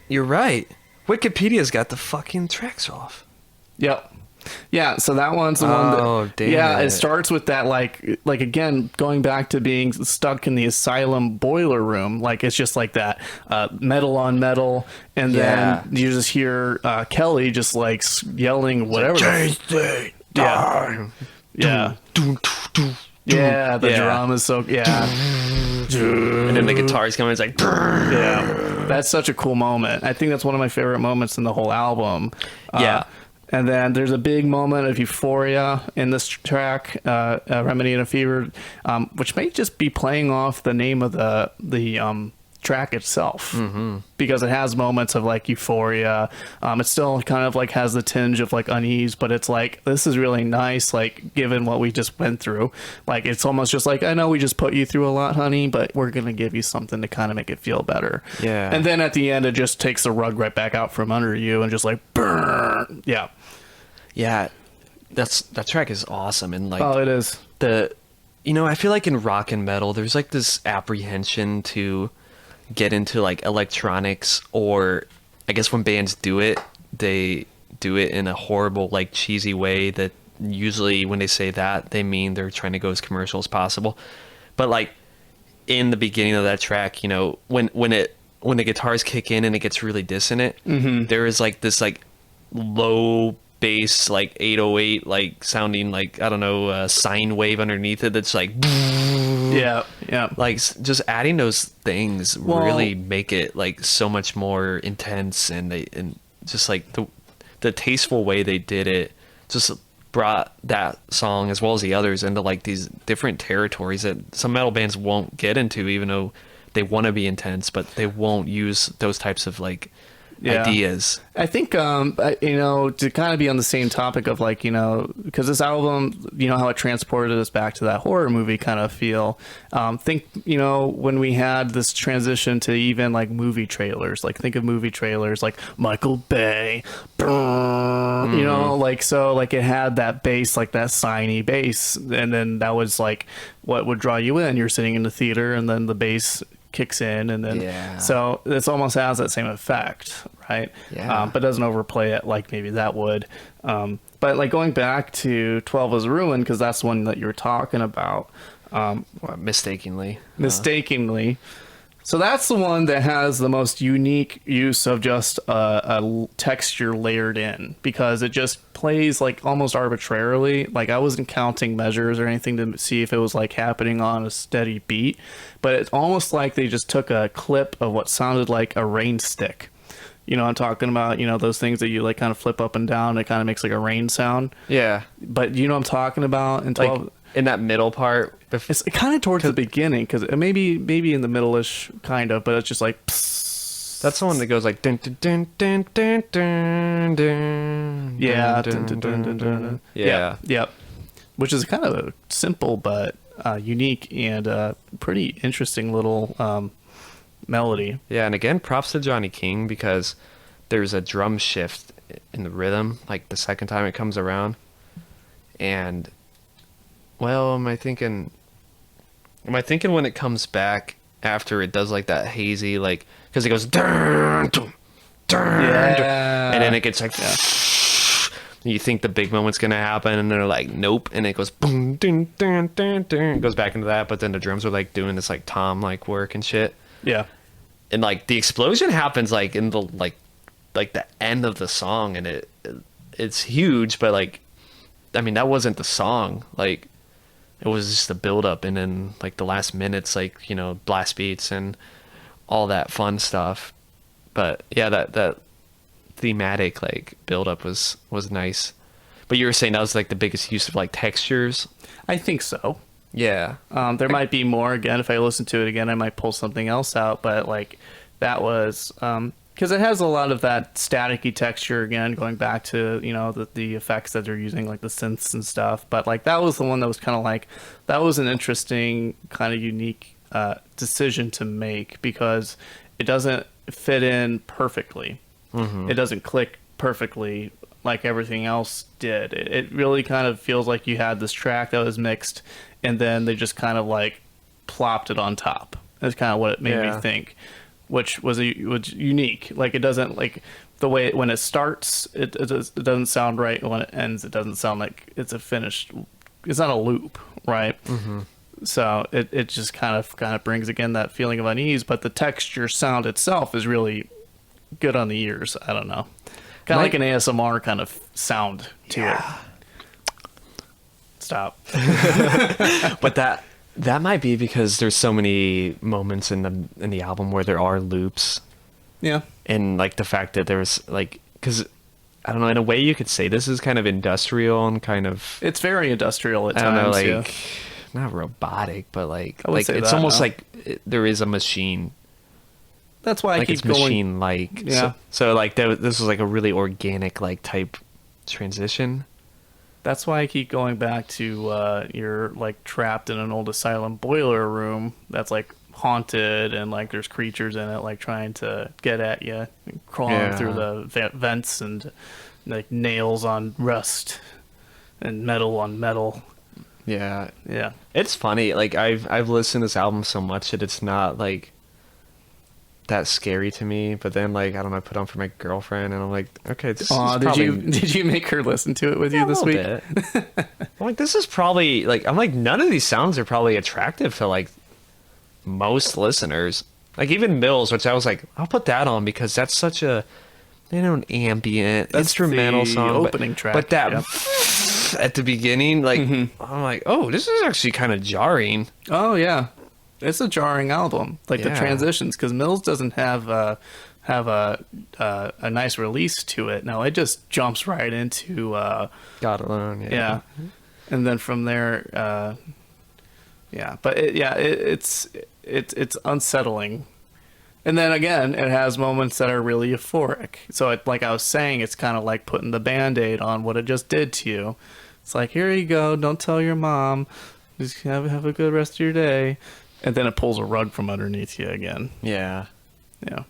you're right. Wikipedia's got the fucking tracks off. Yep. Yeah, so that one's the one that... Oh, damn it it. starts with that, like again, going back to being stuck in the asylum boiler room. Like, it's just like that, metal on metal, and then you just hear Kelly just, like, yelling whatever. Yeah. Yeah, the drum is so... Yeah. And then the guitar's coming, it's like... Yeah. That's such a cool moment. I think that's one of my favorite moments in the whole album. And then there's a big moment of euphoria in this track, Remedy and a Fever, which may just be playing off the name of the track itself, because it has moments of like euphoria. It still kind of like has the tinge of like unease, but it's like, this is really nice, like given what we just went through. Like, it's almost just like, I know we just put you through a lot, honey, but we're gonna give you something to kind of make it feel better. Yeah. And then at the end, it just takes the rug right back out from under you and just like burn. Yeah, that track is awesome. And like, it is. I feel like in rock and metal, there's like this apprehension to get into like electronics, or I guess when bands do it, they do it in a horrible, like cheesy way that usually when they say that, they mean they're trying to go as commercial as possible. But like in the beginning of that track, you know, when the guitars kick in and it gets really dissonant, there is like this like low bass, like 808, like sounding like, I don't know, a sine wave underneath it that's like like just adding those things really make it like so much more intense, and just like the tasteful way they did it just brought that song as well as the others into like these different territories that some metal bands won't get into, even though they want to be intense, but they won't use those types of like ideas. I think, you know, to kind of be on the same topic of like, you know, because this album, you know, how it transported us back to that horror movie kind of feel. Think, you know, when we had this transition to even like movie trailers, like think of movie trailers like Michael Bay, you know, like, so like it had that bass, like that signy bass. And then that was like what would draw you in. You're sitting in the theater and then the bass kicks in, and then so it's almost has that same effect, right? But doesn't overplay it like maybe that would. But like going back to 12 is Ruin, because that's the one that you were talking about, Mistakenly. So that's the one that has the most unique use of just a texture layered in, because it just plays like almost arbitrarily. Like I wasn't counting measures or anything to see if it was like happening on a steady beat, but it's almost like they just took a clip of what sounded like a rain stick. You know, I'm talking about, you know, those things that you like kind of flip up and down. It kind of makes like a rain sound. Yeah. But you know what I'm talking about? In 12, like in that middle part. It's kind of towards the beginning, because maybe in the middle-ish kind of, but it's just like. Psst. That's the one that goes like. Dun, dun, dun, dun, dun, dun, dun, yeah. dun, dun, dun, dun, dun. Yeah. Yep. Which is kind of a simple but unique and pretty interesting little melody. Yeah, and again, props to Johnny King, because there's a drum shift in the rhythm, like the second time it comes around, and. Well, am I thinking when it comes back after it does like that hazy, like, because it goes dun, dun, dun, and then it gets like, you think the big moment's gonna happen, and they're like, nope, and it goes boom, dun, dun, dun, dun, it goes back into that, but then the drums are like doing this like tom like work and shit. Yeah, and like the explosion happens like in the like the end of the song, and it's huge, but like, I mean, that wasn't the song, like. It was just the build up, and then like the last minutes, like, you know, blast beats and all that fun stuff. But yeah, that thematic like build up was nice. But you were saying that was like the biggest use of like textures. I think so. Yeah. There might be more. Again, if I listen to it again, I might pull something else out. But like that was because it has a lot of that staticky texture, again, going back to, you know, the effects that they're using, like the synths and stuff. But like that was the one that was kind of like, that was an interesting kind of unique decision to make, because it doesn't fit in perfectly. It doesn't click perfectly like everything else did. It really kind of feels like you had this track that was mixed, and then they just kind of like plopped it on top. That's kind of what it made me think. Which was unique. Like it doesn't, like the way when it starts, it doesn't sound right. When it ends, it doesn't sound like it's a finished. It's not a loop, right? So it just kind of brings again that feeling of unease. But the texture sound itself is really good on the ears. I don't know, kind of like an ASMR kind of sound to it. Stop. But that might be because there's so many moments in the album where there are loops. Yeah. And like the fact that there's like, because I don't know, in a way you could say this is kind of industrial and kind of. It's very industrial at I times. don't know, like not robotic, but like it's that, almost like there is a machine. That's why I keep it's going. Machine like. Yeah. So like this was like a really organic like type transition. That's why I keep going back to you're like trapped in an old asylum boiler room that's like haunted, and like there's creatures in it like trying to get at you, crawling through the vents, and like nails on rust and metal on metal. Yeah. Yeah. It's funny. Like I've listened to this album so much that it's not like that scary to me, but then like I don't know, I put on for my girlfriend, and I'm like, okay, this is probably... did you make her listen to it with you this week? I'm like, this is probably like, I'm like, none of these sounds are probably attractive to like most listeners, like even Mills, which I was like, I'll put that on because that's such a, you know, an ambient instrumental song, opening track, but that at the beginning, like I'm like, oh, this is actually kind of jarring. Oh yeah. It's a jarring album, like the transitions, because Mills doesn't have a nice release to it. No, it just jumps right into God Alone. And then from there, but it's it's unsettling. And then again, it has moments that are really euphoric. So like I was saying, it's kind of like putting the Band-Aid on what it just did to you. It's like, here you go, don't tell your mom. Just have a good rest of your day. And then it pulls a rug from underneath you again. Yeah. Yeah.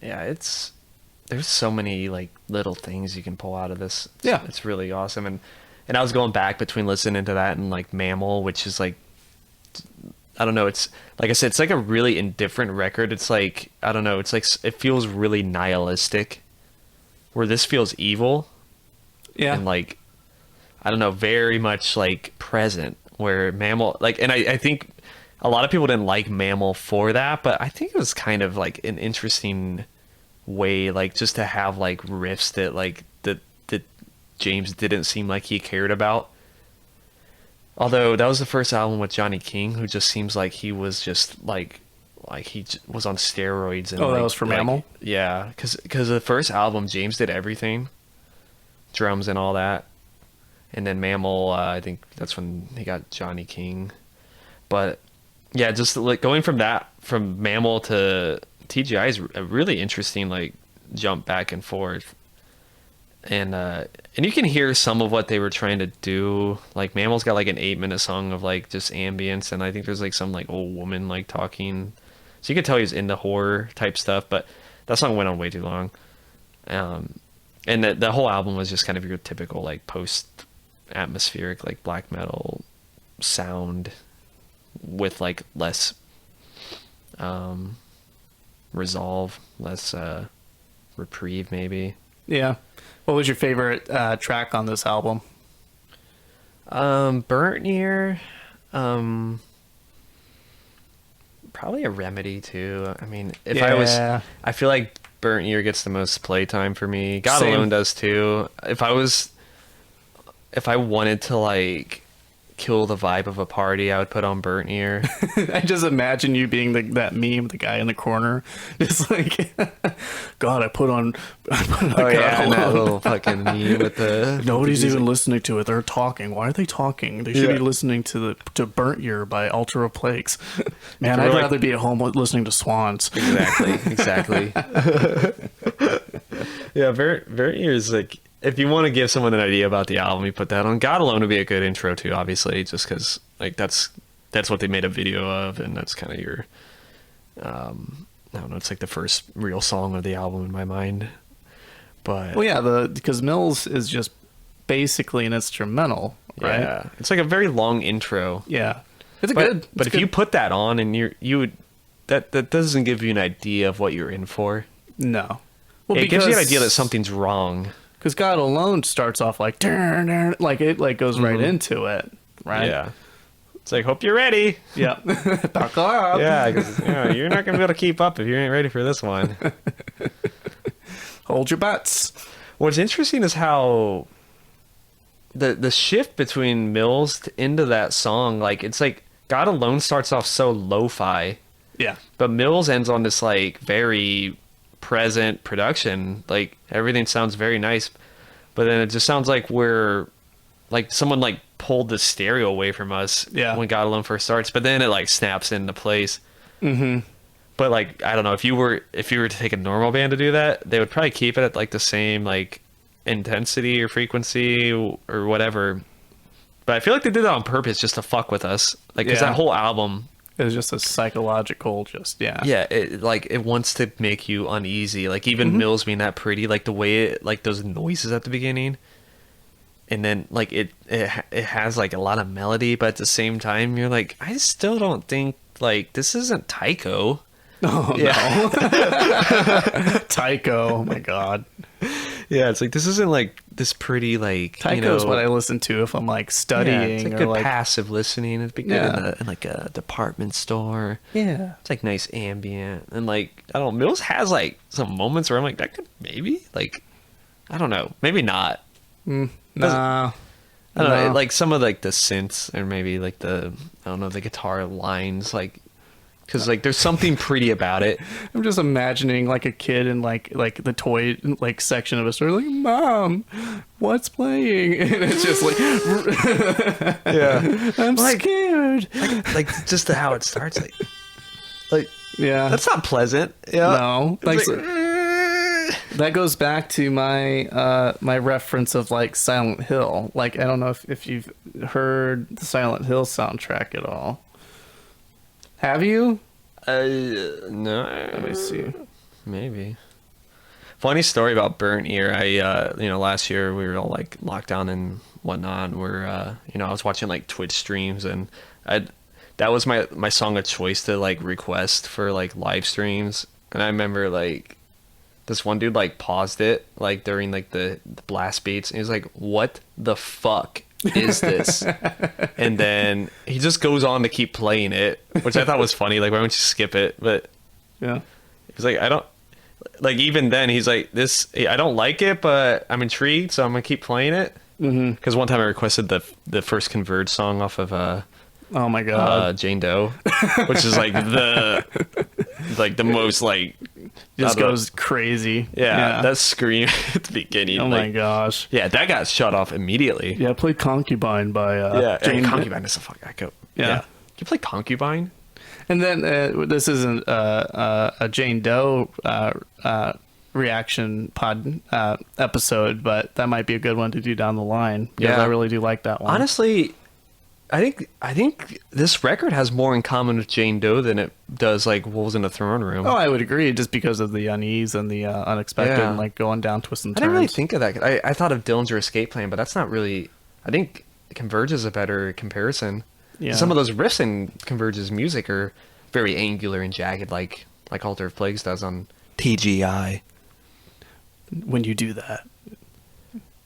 Yeah, there's so many like little things you can pull out of this. It's really awesome. And I was going back between listening to that and like Mammal, which is like, I don't know, it's like I said, it's like a really indifferent record. It's like, I don't know, it's like it feels really nihilistic, where this feels evil. Yeah. And like, I don't know, very much like present, where Mammal, like, and I think a lot of people didn't like Mammal for that, but I think it was kind of like an interesting way, like just to have like riffs that like that James didn't seem like he cared about. Although that was the first album with Johnny King, who just seems like he was just like he was on steroids. And that was for Mammal? Yeah, because the first album, James did everything, drums and all that. And then Mammal, I think that's when he got Johnny King. But yeah, just like going from Mammal to TGI is a really interesting like jump back and forth. And you can hear some of what they were trying to do. Like Mammal's got like an 8-minute song of like just ambience, and I think there's like some like old woman like talking, so you could tell he was into horror type stuff. But that song went on way too long. And the whole album was just kind of your typical like post atmospheric like black metal sound with like less resolve, less reprieve maybe. Yeah. What was your favorite track on this album? Burnt Ear. Probably a Remedy too. I mean, I feel like Burnt Ear gets the most playtime for me. God Same. Alone does too. If I wanted to like kill the vibe of a party, I would put on Burnt Ear. I just imagine you being that meme, the guy in the corner, just like, God, I put on Oh yeah, and that little fucking meme with the nobody's even listening to it. They're talking. Why are they talking? They should be listening to Burnt Ear by Altar of Plagues. Man, I'd rather be at home listening to Swans. Exactly. Yeah, Burnt Ear is like, if you want to give someone an idea about the album, you put that on. God Alone would be a good intro too, obviously, just because like that's what they made a video of, and that's kind of your I don't know, it's like the first real song of the album in my mind. But well, yeah, because Mills is just basically an instrumental, right? Yeah, it's like a very long intro. Yeah, but if you put that on and you would that doesn't give you an idea of what you're in for. No, well, it gives you an idea that something's wrong. Because God Alone starts off like, like it like goes right into it, right? Yeah. It's like, hope you're ready. Yeah. Buckle up. Yeah, because you're not going to be able to keep up if you ain't ready for this one. Hold your butts. What's interesting is how the shift between Mills into that song, like, it's like God Alone starts off so lo-fi. Yeah. But Mills ends on this, like, very present production. Like, everything sounds very nice. But then it just sounds like we're, like, someone, like, pulled the stereo away from us when God Alone first starts. But then it, like, snaps into place. Mm-hmm. But, like, I don't know, if you were to take a normal band to do that, they would probably keep it at, like, the same, like, intensity or frequency or whatever. But I feel like they did that on purpose just to fuck with us. Like, because that whole album... It was just a psychological, Yeah, it wants to make you uneasy. Like, even Mills being that pretty, like, the way it, like, those noises at the beginning. And then, like, it has, like, a lot of melody, but at the same time, you're like, I still don't think, like, this isn't Tycho. Oh, yeah. No. Tycho, oh my God. Yeah, it's like, this isn't, like, this pretty, like, Tycho's what I listen to if I'm, like, studying. Yeah, it's like good passive listening. It'd be good in, like, a department store. Yeah. It's, like, nice ambient. And, like, I don't know, Mills has, like, some moments where I'm like, that could maybe, like, I don't know. Maybe not. Nah. I don't know, like, some of, like, the synths or maybe, like, the guitar lines, like, because, like, there's something pretty about it. I'm just imagining, like, a kid in, like the toy, like, section of a store, like, Mom, what's playing? And it's just like, yeah, I'm scared. dude. Like just how it starts, like Yeah. that's not pleasant. Yeah. No. Like, It's that goes back to my my reference of like Silent Hill. Like, I don't know if you've heard the Silent Hill soundtrack at all. Have you? no. Let me see. Maybe. Funny story about Burnt Ear. I last year we were all like locked down and whatnot. We're I was watching like Twitch streams, and that was my song of choice to like request for like live streams. And I remember like this one dude like paused it like during like the blast beats, and he was like, "What the fuck is this?" And then he just goes on to keep playing it, which I thought was funny. Like, why don't you skip it? But Yeah. he's like, I don't like. Even then, he's like, "This, I don't like it, but I'm intrigued, so I'm gonna keep playing it." Because one time I requested the first Converge song off of Oh my god. Jane Doe, which is like the most like Just goes crazy. yeah, that scream at the beginning. Oh like, my gosh. yeah, that got shut off immediately. Yeah, I played Concubine by Jane Concubine is a fuck echo. Yeah. You play Concubine? And then this isn't a Jane Doe reaction pod episode, but that might be a good one to do down the line. Yeah, I really do like that one. Honestly, I think this record has more in common with Jane Doe than it does like Wolves in the Throne Room. Oh, I would agree, just because of the unease and the unexpected, and like going down twists and I turns. didn't really think of that. I thought of Dillinger Escape Plan, but that's not really. I think Converge is a better comparison. Yeah. Some of those riffs in Converge's music are very angular and jagged, like Altar of Plagues does on TGI. When you do that,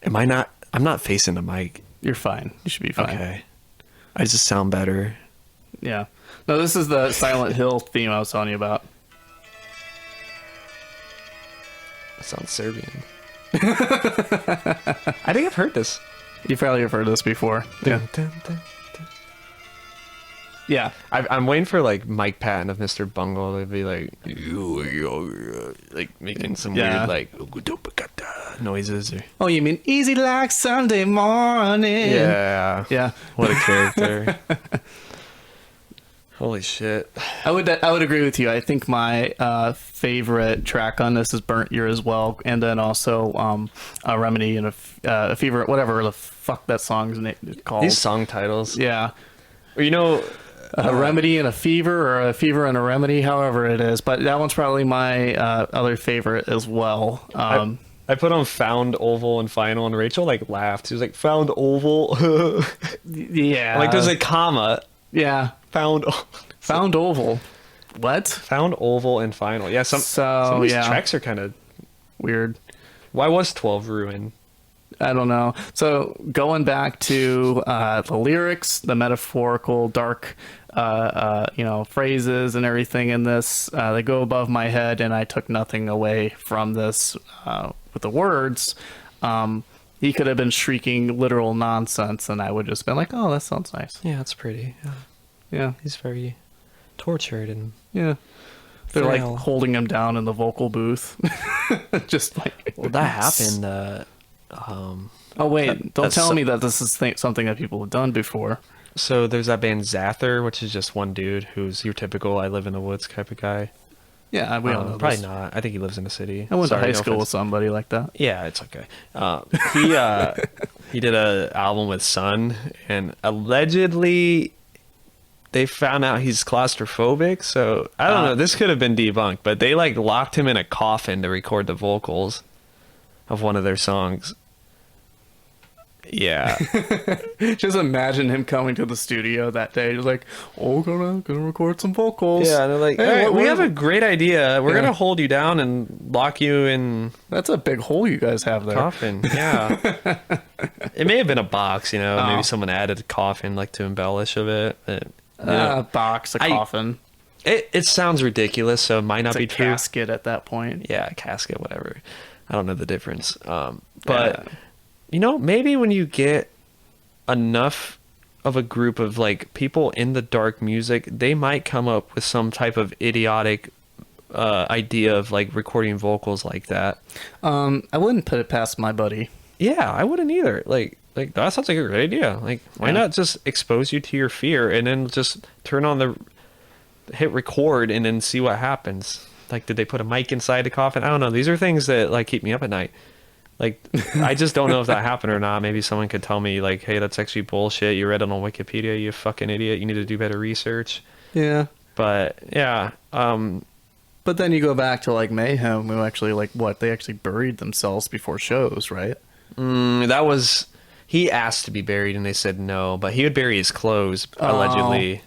Am I not? I'm not facing the mic. you're fine. You should be fine. Okay. I just sound better. Yeah. No, this is the Silent Hill theme I was telling you about. That sounds Serbian. I think I've heard this. You probably have heard this before. Yeah. Dun, dun, dun. Yeah. I'm waiting for like Mike Patton of Mr. Bungle to be like making some Yeah. weird like noises. Or... Oh, you mean easy like Sunday morning? Yeah. Yeah. What a character. Holy shit. I would agree with you. I think my favorite track on this is Burnt Ear as well, and then also a Remedy and a Fever, whatever the fuck that song's called. These song titles. Yeah. You know, A Remedy and a Fever, or a Fever and a Remedy, however it is. But that one's probably my other favorite as well. I put on Found Oval and Final, and Rachel like laughed. She was like, Found Oval. Yeah. Like there's a comma. Yeah. Found Oval. What? Found Oval and Final. Yeah, some of these tracks are kind of weird. Why was 12 ruined? I don't know. So going back to the lyrics, the metaphorical, dark, phrases and everything in this, they go above my head, and I took nothing away from this with the words. He could have been shrieking literal nonsense, and I would just been like, "Oh, that sounds nice." Yeah, it's pretty. Yeah, He's very tortured and yeah. They're like frail. holding him down in the vocal booth, just like. Well, that happened. Oh wait! Don't that's tell so- me that this is something that people have done before. So there's that band Zather, which is just one dude who's your typical I live in the woods type of guy. Yeah, we all know Probably this. not. I think he lives in the city. I went Sorry, to high no school with offense. somebody like that. Yeah, it's okay. He did a album with Sun, and allegedly they found out he's claustrophobic. So I don't know. This could have been debunked, but they like locked him in a coffin to record the vocals of one of their songs. Yeah. Just imagine him coming to the studio that day, just like, "Oh, gonna record some vocals." Yeah, and they're like, Hey, "Hey, what- we what- have a great idea. We're Yeah. gonna hold you down and lock you in That's a big hole you guys have there. coffin." Yeah, it may have been a box. Oh. Maybe someone added a coffin like to embellish of it. But, you know, Box, a I- coffin, it sounds ridiculous, so it might not it's a be true. casket at that point. Yeah, a casket, whatever. I don't know the difference. But Yeah. maybe when you get enough of a group of like people in the dark music, they might come up with some type of idiotic idea of like recording vocals like that. I wouldn't put it past my buddy. Yeah, I wouldn't either. Like like, that sounds like a great idea. Like, why not just expose you to your fear and then just hit record and then see what happens? Like, did they put a mic inside the coffin? I don't know. These are things that like keep me up at night. Like, I just don't know if that happened or not. Maybe someone could tell me, like, hey, that's actually bullshit. You read it on Wikipedia, you fucking idiot. You need to do better research. Yeah. But yeah. But then you go back to like Mayhem, who actually they actually buried themselves before shows, right? That was, he asked to be buried and they said no, but he would bury his clothes allegedly.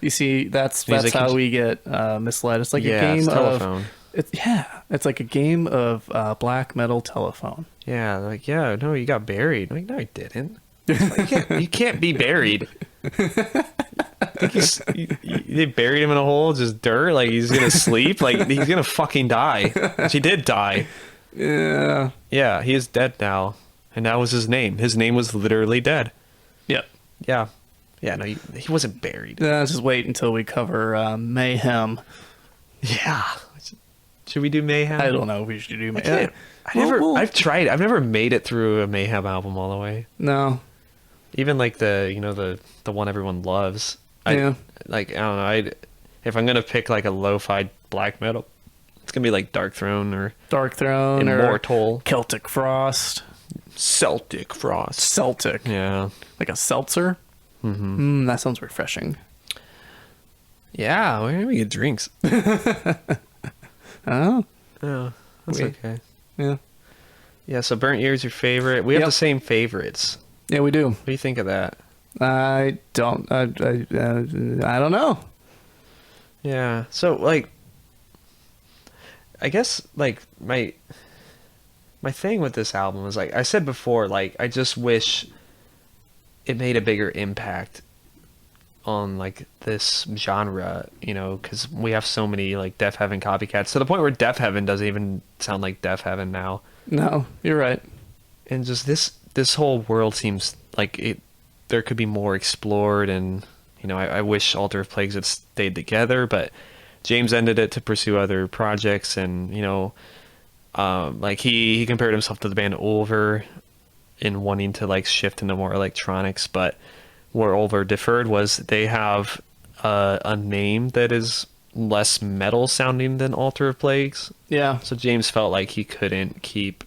You see, that's like, how we get misled. It's like a game it's of telephone. It's like a game of black metal telephone. Yeah, like, yeah, no, you got buried. I'm like, no, I didn't. Like, you can't be buried. They buried him in a hole, just dirt. Like, he's gonna sleep. Like, he's gonna fucking die. He did die. Yeah. Yeah, he is dead now, and that was his name. His name was literally dead. Yep. Yeah. Yeah. No, he wasn't buried. Let's just wait until we cover Mayhem. Yeah. Should we do Mayhem? I don't know if we should do Mayhem. I've tried. I've never made it through a Mayhem album all the way. No. Even like the one everyone loves. Yeah. Like, I don't know. If I'm gonna pick like a lo-fi black metal, it's gonna be like Dark Throne or Immortal, Celtic Frost, Celtic Frost, Celtic. Yeah, like a seltzer. Mm-hmm. That sounds refreshing. Yeah, we're gonna get drinks. Oh, yeah, that's okay. Yeah, yeah. So Burnt Ear's your favorite. We have the same favorites. Yeah, we do. What do you think of that? I don't know. Yeah. So like, I guess like my thing with this album is, like I said before, like I just wish it made a bigger impact on like this genre, because we have so many like Deaf Heaven copycats to the point where Deaf Heaven doesn't even sound like Deaf Heaven now. No, you're right. And just this whole world seems like there could be more explored, and I wish Altar of Plagues had stayed together, but James ended it to pursue other projects, and like he compared himself to the band Ulver in wanting to like shift into more electronics, but where Ulver differed was they have a name that is less metal sounding than Altar of Plagues. Yeah. So James felt like he couldn't keep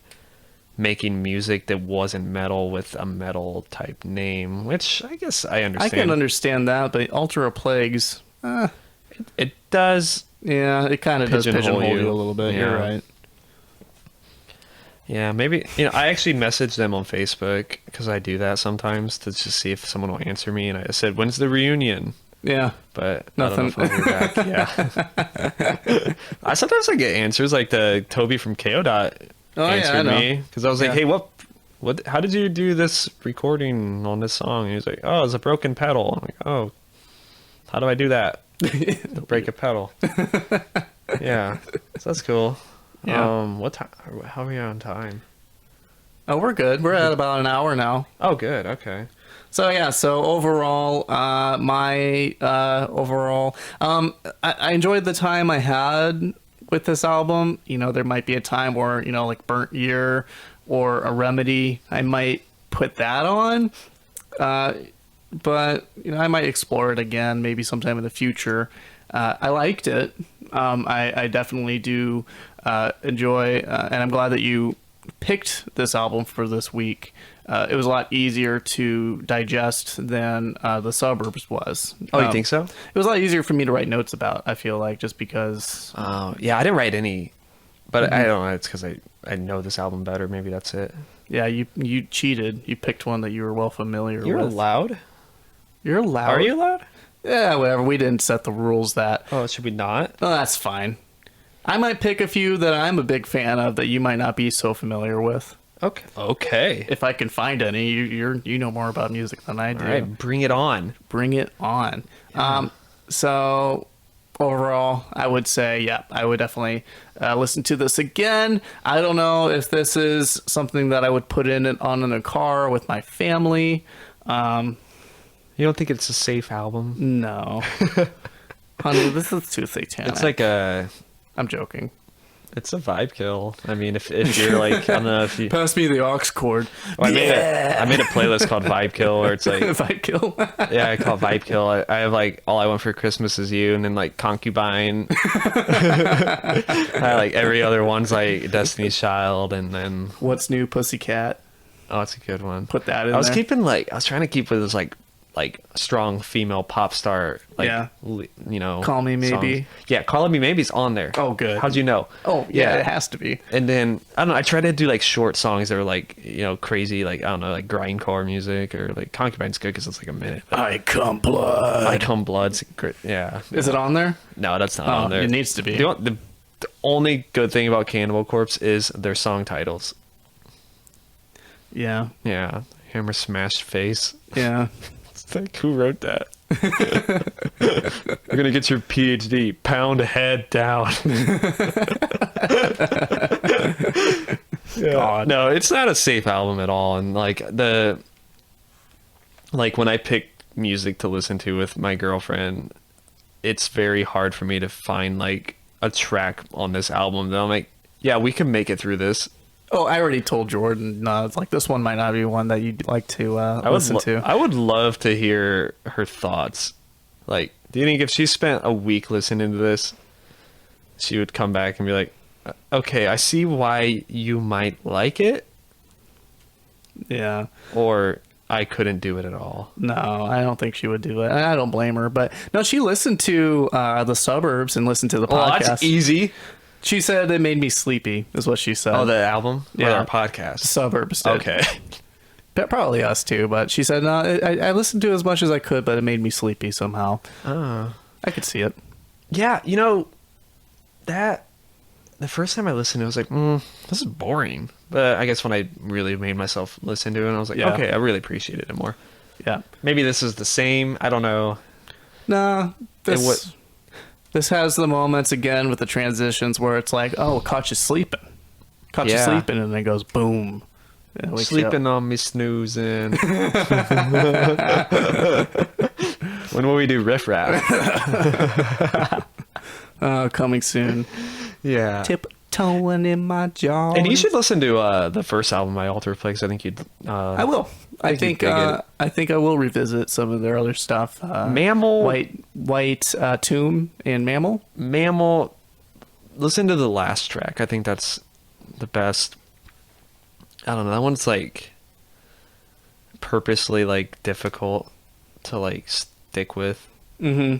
making music that wasn't metal with a metal type name, which I guess I understand. I can understand that, but Altar of Plagues, it does. Yeah, it kind of does pigeonhole you a little bit. Yeah. You're right. Yeah, maybe, I actually messaged them on Facebook because I do that sometimes to just see if someone will answer me. And I said, when's the reunion? Yeah. But nothing. I don't know if I'll hear back. Yeah. Sometimes I get answers like the Toby from KO answered me because I was like, hey, what, how did you do this recording on this song? And he was like, oh, it's a broken pedal. I'm like, oh, how do I do that? Break a pedal. Yeah. So that's cool. Yeah. What time? How are we on time? Oh, we're good. We're at about an hour now. Oh, good. Okay. So yeah. So overall, I enjoyed the time I had with this album. There might be a time where like Burnt Ear or a Remedy, I might put that on. But I might explore it again, maybe sometime in the future. I liked it. I definitely do enjoy, and I'm glad that you picked this album for this week. It was a lot easier to digest than The Suburbs was. Oh, you think so? It was a lot easier for me to write notes about, I feel like, just because... yeah, I didn't write any, but I don't know, it's because I know this album better. Maybe that's it. Yeah, you cheated. You picked one that you were well familiar with. You're allowed? You're allowed. Are you allowed? Yeah, whatever. We didn't set the rules that... Oh, should we not? Oh, that's fine. I might pick a few that I'm a big fan of that you might not be so familiar with. Okay. If I can find any, you know more about music than I do. All right, bring it on. Bring it on. Yeah. So overall, I would say, yeah, I would definitely listen to this again. I don't know if this is something that I would put on in a car with my family. You don't think it's a safe album? No. Honey, this is too satanic. It's like I'm joking. It's a vibe kill. I mean, if you're like, I don't know if you. Pass me the aux cord. Well, I made a playlist called Vibe Kill, where it's like Vibe kill. yeah, I call it Vibe Kill. I have like All I Want for Christmas Is You, and then like Concubine. I like every other one's like Destiny's Child, and then What's New, Pussycat? oh, it's a good one. Put that in I was there. keeping like I was trying to keep with this like strong female pop star, like Yeah. you know, Call Me Maybe. songs. Yeah, Call Me Maybe's on there. Oh, good. How'd you know? Oh, yeah, it has to be. And then I don't know. I try to do like short songs that are like crazy, like I don't know, like grindcore music, or like Concubine's good because it's like a minute. I Come Blood. I Come Blood's great. Yeah. Is it on there? No, that's not Oh, on there. it needs to be. The only good thing about Cannibal Corpse is their song titles. Yeah. Yeah, Hammer Smashed Face. Yeah. It's like, who wrote that? You're gonna get your PhD. Pound head down. God. No, it's not a safe album at all. And like when I pick music to listen to with my girlfriend, it's very hard for me to find like a track on this album that I'm like, yeah, we can make it through this. Oh, I already told Jordan. It's like this one might not be one that you'd like to listen to. I would love to hear her thoughts. Like, do you think if she spent a week listening to this, she would come back and be like, okay, I see why you might like it, Yeah. or I couldn't do it at all. No, I don't think she would do it. I don't blame her. But no, she listened to The Suburbs and listened to the Well, podcast. that's easy. She said it made me sleepy, is what she said. Oh, the album? Yeah. Or our podcast? Suburbs did. Okay. Probably us too, but she said, no, I listened to as much as I could, but it made me sleepy somehow. Oh. I could see it. Yeah, that the first time I listened, I was like, this is boring. But I guess when I really made myself listen to it, I was like, Yeah. okay, I really appreciated it more. Yeah. Maybe this is the same. I don't know. Nah, this has the moments again with the transitions where it's like, oh, it caught you sleeping. Caught you Yeah. sleeping, and then it goes boom. And it wakes you up. Sleeping on me snoozing. When will we do riff rap? Coming soon. Yeah. Tiptoeing in my jaw. And you should listen to the first album by Alter Plagues. I think you'd. I will. I think dig it. I think I will revisit some of their other stuff. Mammal. White Tomb and Mammal. Mammal. Listen to the last track. I think that's the best. I don't know. That one's like purposely like difficult to like stick with. Mm-hmm.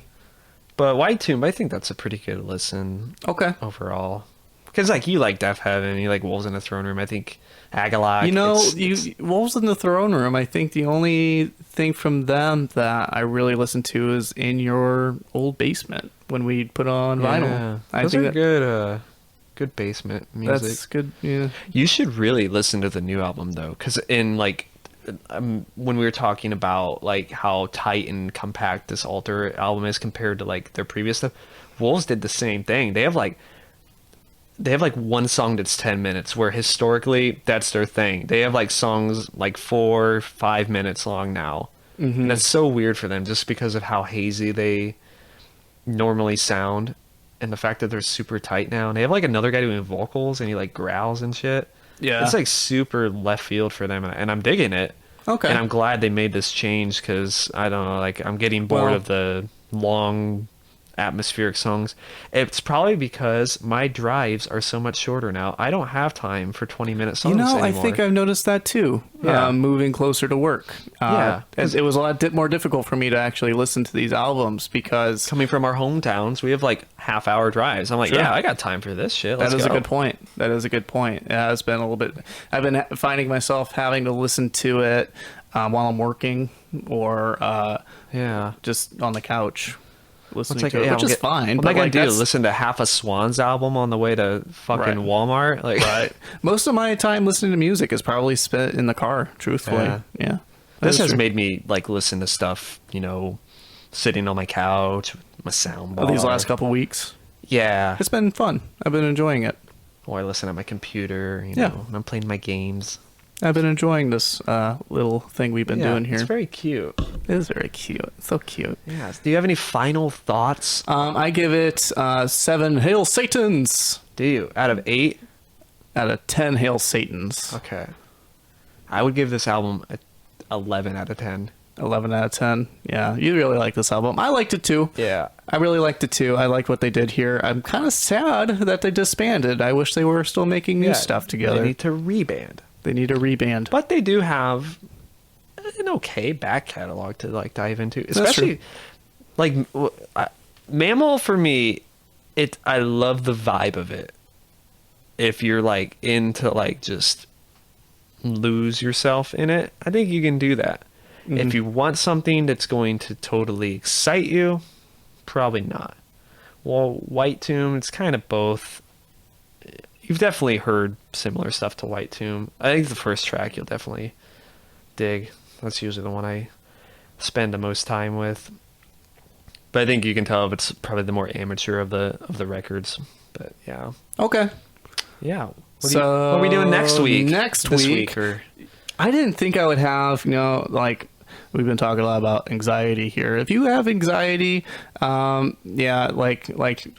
But White Tomb, I think that's a pretty good listen Okay. overall. Because like you like Death Heaven, you like Wolves in the Throne Room. I think Agalak. Wolves in the Throne Room, I think the only thing from them that I really listen to is In Your Old Basement when we put on vinyl. Yeah. I Those think are good. Good basement music. that's good. Yeah. You should really listen to the new album though, because in like when we were talking about like how tight and compact this Alter album is compared to like their previous stuff, Wolves did the same thing. They have like one song that's 10 minutes, where historically that's their thing. They have like songs like 4-5 minutes long now. Mm-hmm. And that's so weird for them just because of how hazy they normally sound. And the fact that they're super tight now. And they have like another guy doing vocals and he like growls and shit. Yeah. It's like super left field for them. And I'm digging it. Okay. And I'm glad they made this change because I don't know, like I'm getting bored Well- of the long atmospheric songs. It's probably because my drives are so much shorter now. I don't have time for 20-minute songs anymore. I think I've noticed that too. Yeah. Moving closer to work. Yeah. It was a lot more difficult for me to actually listen to these albums because Coming from our hometowns, we have like half-hour drives. I'm like, Sure. yeah, I got time for this shit. Let's that is go. a good point. That is a good point. It has been a little bit. I've been finding myself having to listen to it while I'm working or Yeah. just on the couch listening Like, to it, yeah, which is fine. What am I But gonna like, do? that's Listen to half a Swans album on the way to fucking Right. Walmart? Like, right. Most of my time listening to music is probably spent in the car. Truthfully, yeah. That This is has true. made me like listen to stuff, sitting on my couch with my sound bar. These last couple weeks. Yeah. It's been fun. I've been enjoying it. Or I listen at my computer, Yeah. and I'm playing my games. I've been enjoying this little thing we've been doing here. It's very cute. It is very cute. It's so cute. Yes. Do you have any final thoughts? I give it 7 Hail Satans Do you? Out of 8? out of 10 Hail Satans. Okay. I would give this album a 11 out of 10. 11 out of 10. Yeah, you really like this album. I liked it too. Yeah. I really liked it too. I liked what they did here. I'm kind of sad that they disbanded. I wish they were still making new stuff together. They need to reband. They need a reband. But they do have an okay back catalog to like dive into. That's Especially like Mammal for me, I love the vibe of it. If you're like into like just lose yourself in it, I think you can do that. If you want something that's going to totally excite you, probably not. Well, White Tomb, it's kind of both. You've definitely heard similar stuff to White Tomb. I think the first track you'll definitely dig. That's usually the one I spend the most time with. But I think you can tell if it's probably the more amateur of the records. But yeah. Okay. Yeah. What are we doing next week? This week or I didn't think I would have, like we've been talking a lot about anxiety here. If you have anxiety, like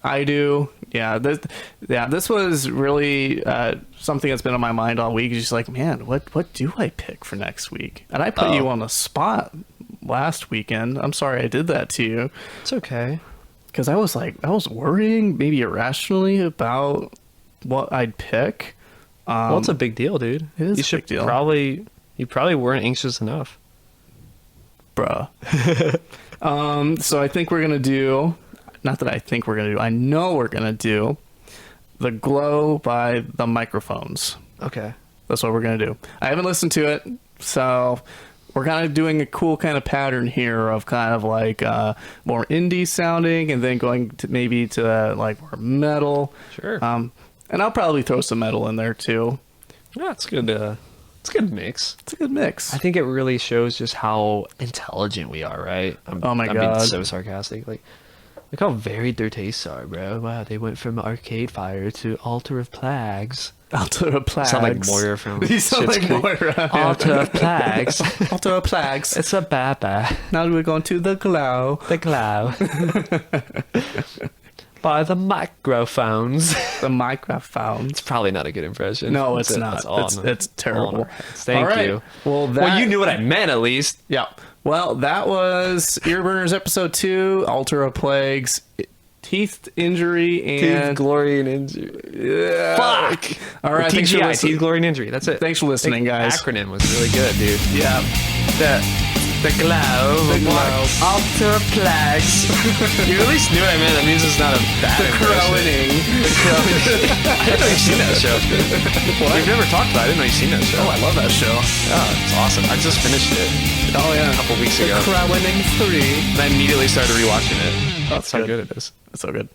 I do, this was really something that's been on my mind all week. It's just like, man, what do I pick for next week? And I put you on the spot last weekend. I'm sorry I did that to you. It's okay. Because I was worrying maybe irrationally about what I'd pick. Well, it's a big deal, dude. It is a big deal. You probably weren't anxious enough. Bruh. So I think we're going to do, not that I think we're going to do, I know we're going to do The Glow by The Microphones. Okay. That's what we're going to do. I haven't listened to it, so we're kind of doing a cool kind of pattern here of kind of like more indie sounding and then going to maybe to like more metal. Sure. And I'll probably throw some metal in there too. Yeah, it's good. It's a good mix. It's a good mix. I think it really shows just how intelligent we are, right? I'm God. being so sarcastic. Like, look how varied their tastes are, bro. Wow, they went from Arcade Fire to Altar of Plagues. Altar of Plagues. Sound like Moira from You sound Schitt's like Creek. Moira. Altar of Plagues. Altar of Plagues. It's a baba. Now we're going to The Glow. The Glow. By the microphones. The microphones. It's probably not a good impression. No, it's not. It's terrible. Thank you. Well, you knew what I meant at least. Yeah. Well, that was Earburners episode 2, Altar of Plagues, Teeth Injury, and Teeth, Glory, and Injury. Yeah. Fuck. All right. Thanks for TGI, listening. Teeth, Glory, and Injury. That's it. Thanks for listening, guys. Acronym was really good, dude. Yeah. The Glow. The Glow. Altar of Plagues. You at least knew what I meant. That means it's not a bad Crowing. The Crowing. I didn't know you've seen that show. What? We've never talked about it. I didn't know you've seen that show. Oh, I love that show. Oh, it's awesome. I just finished it Oh, yeah. a couple weeks ago. The Crowing 3. And I immediately started rewatching it. That's That's how good. good it is. That's so good.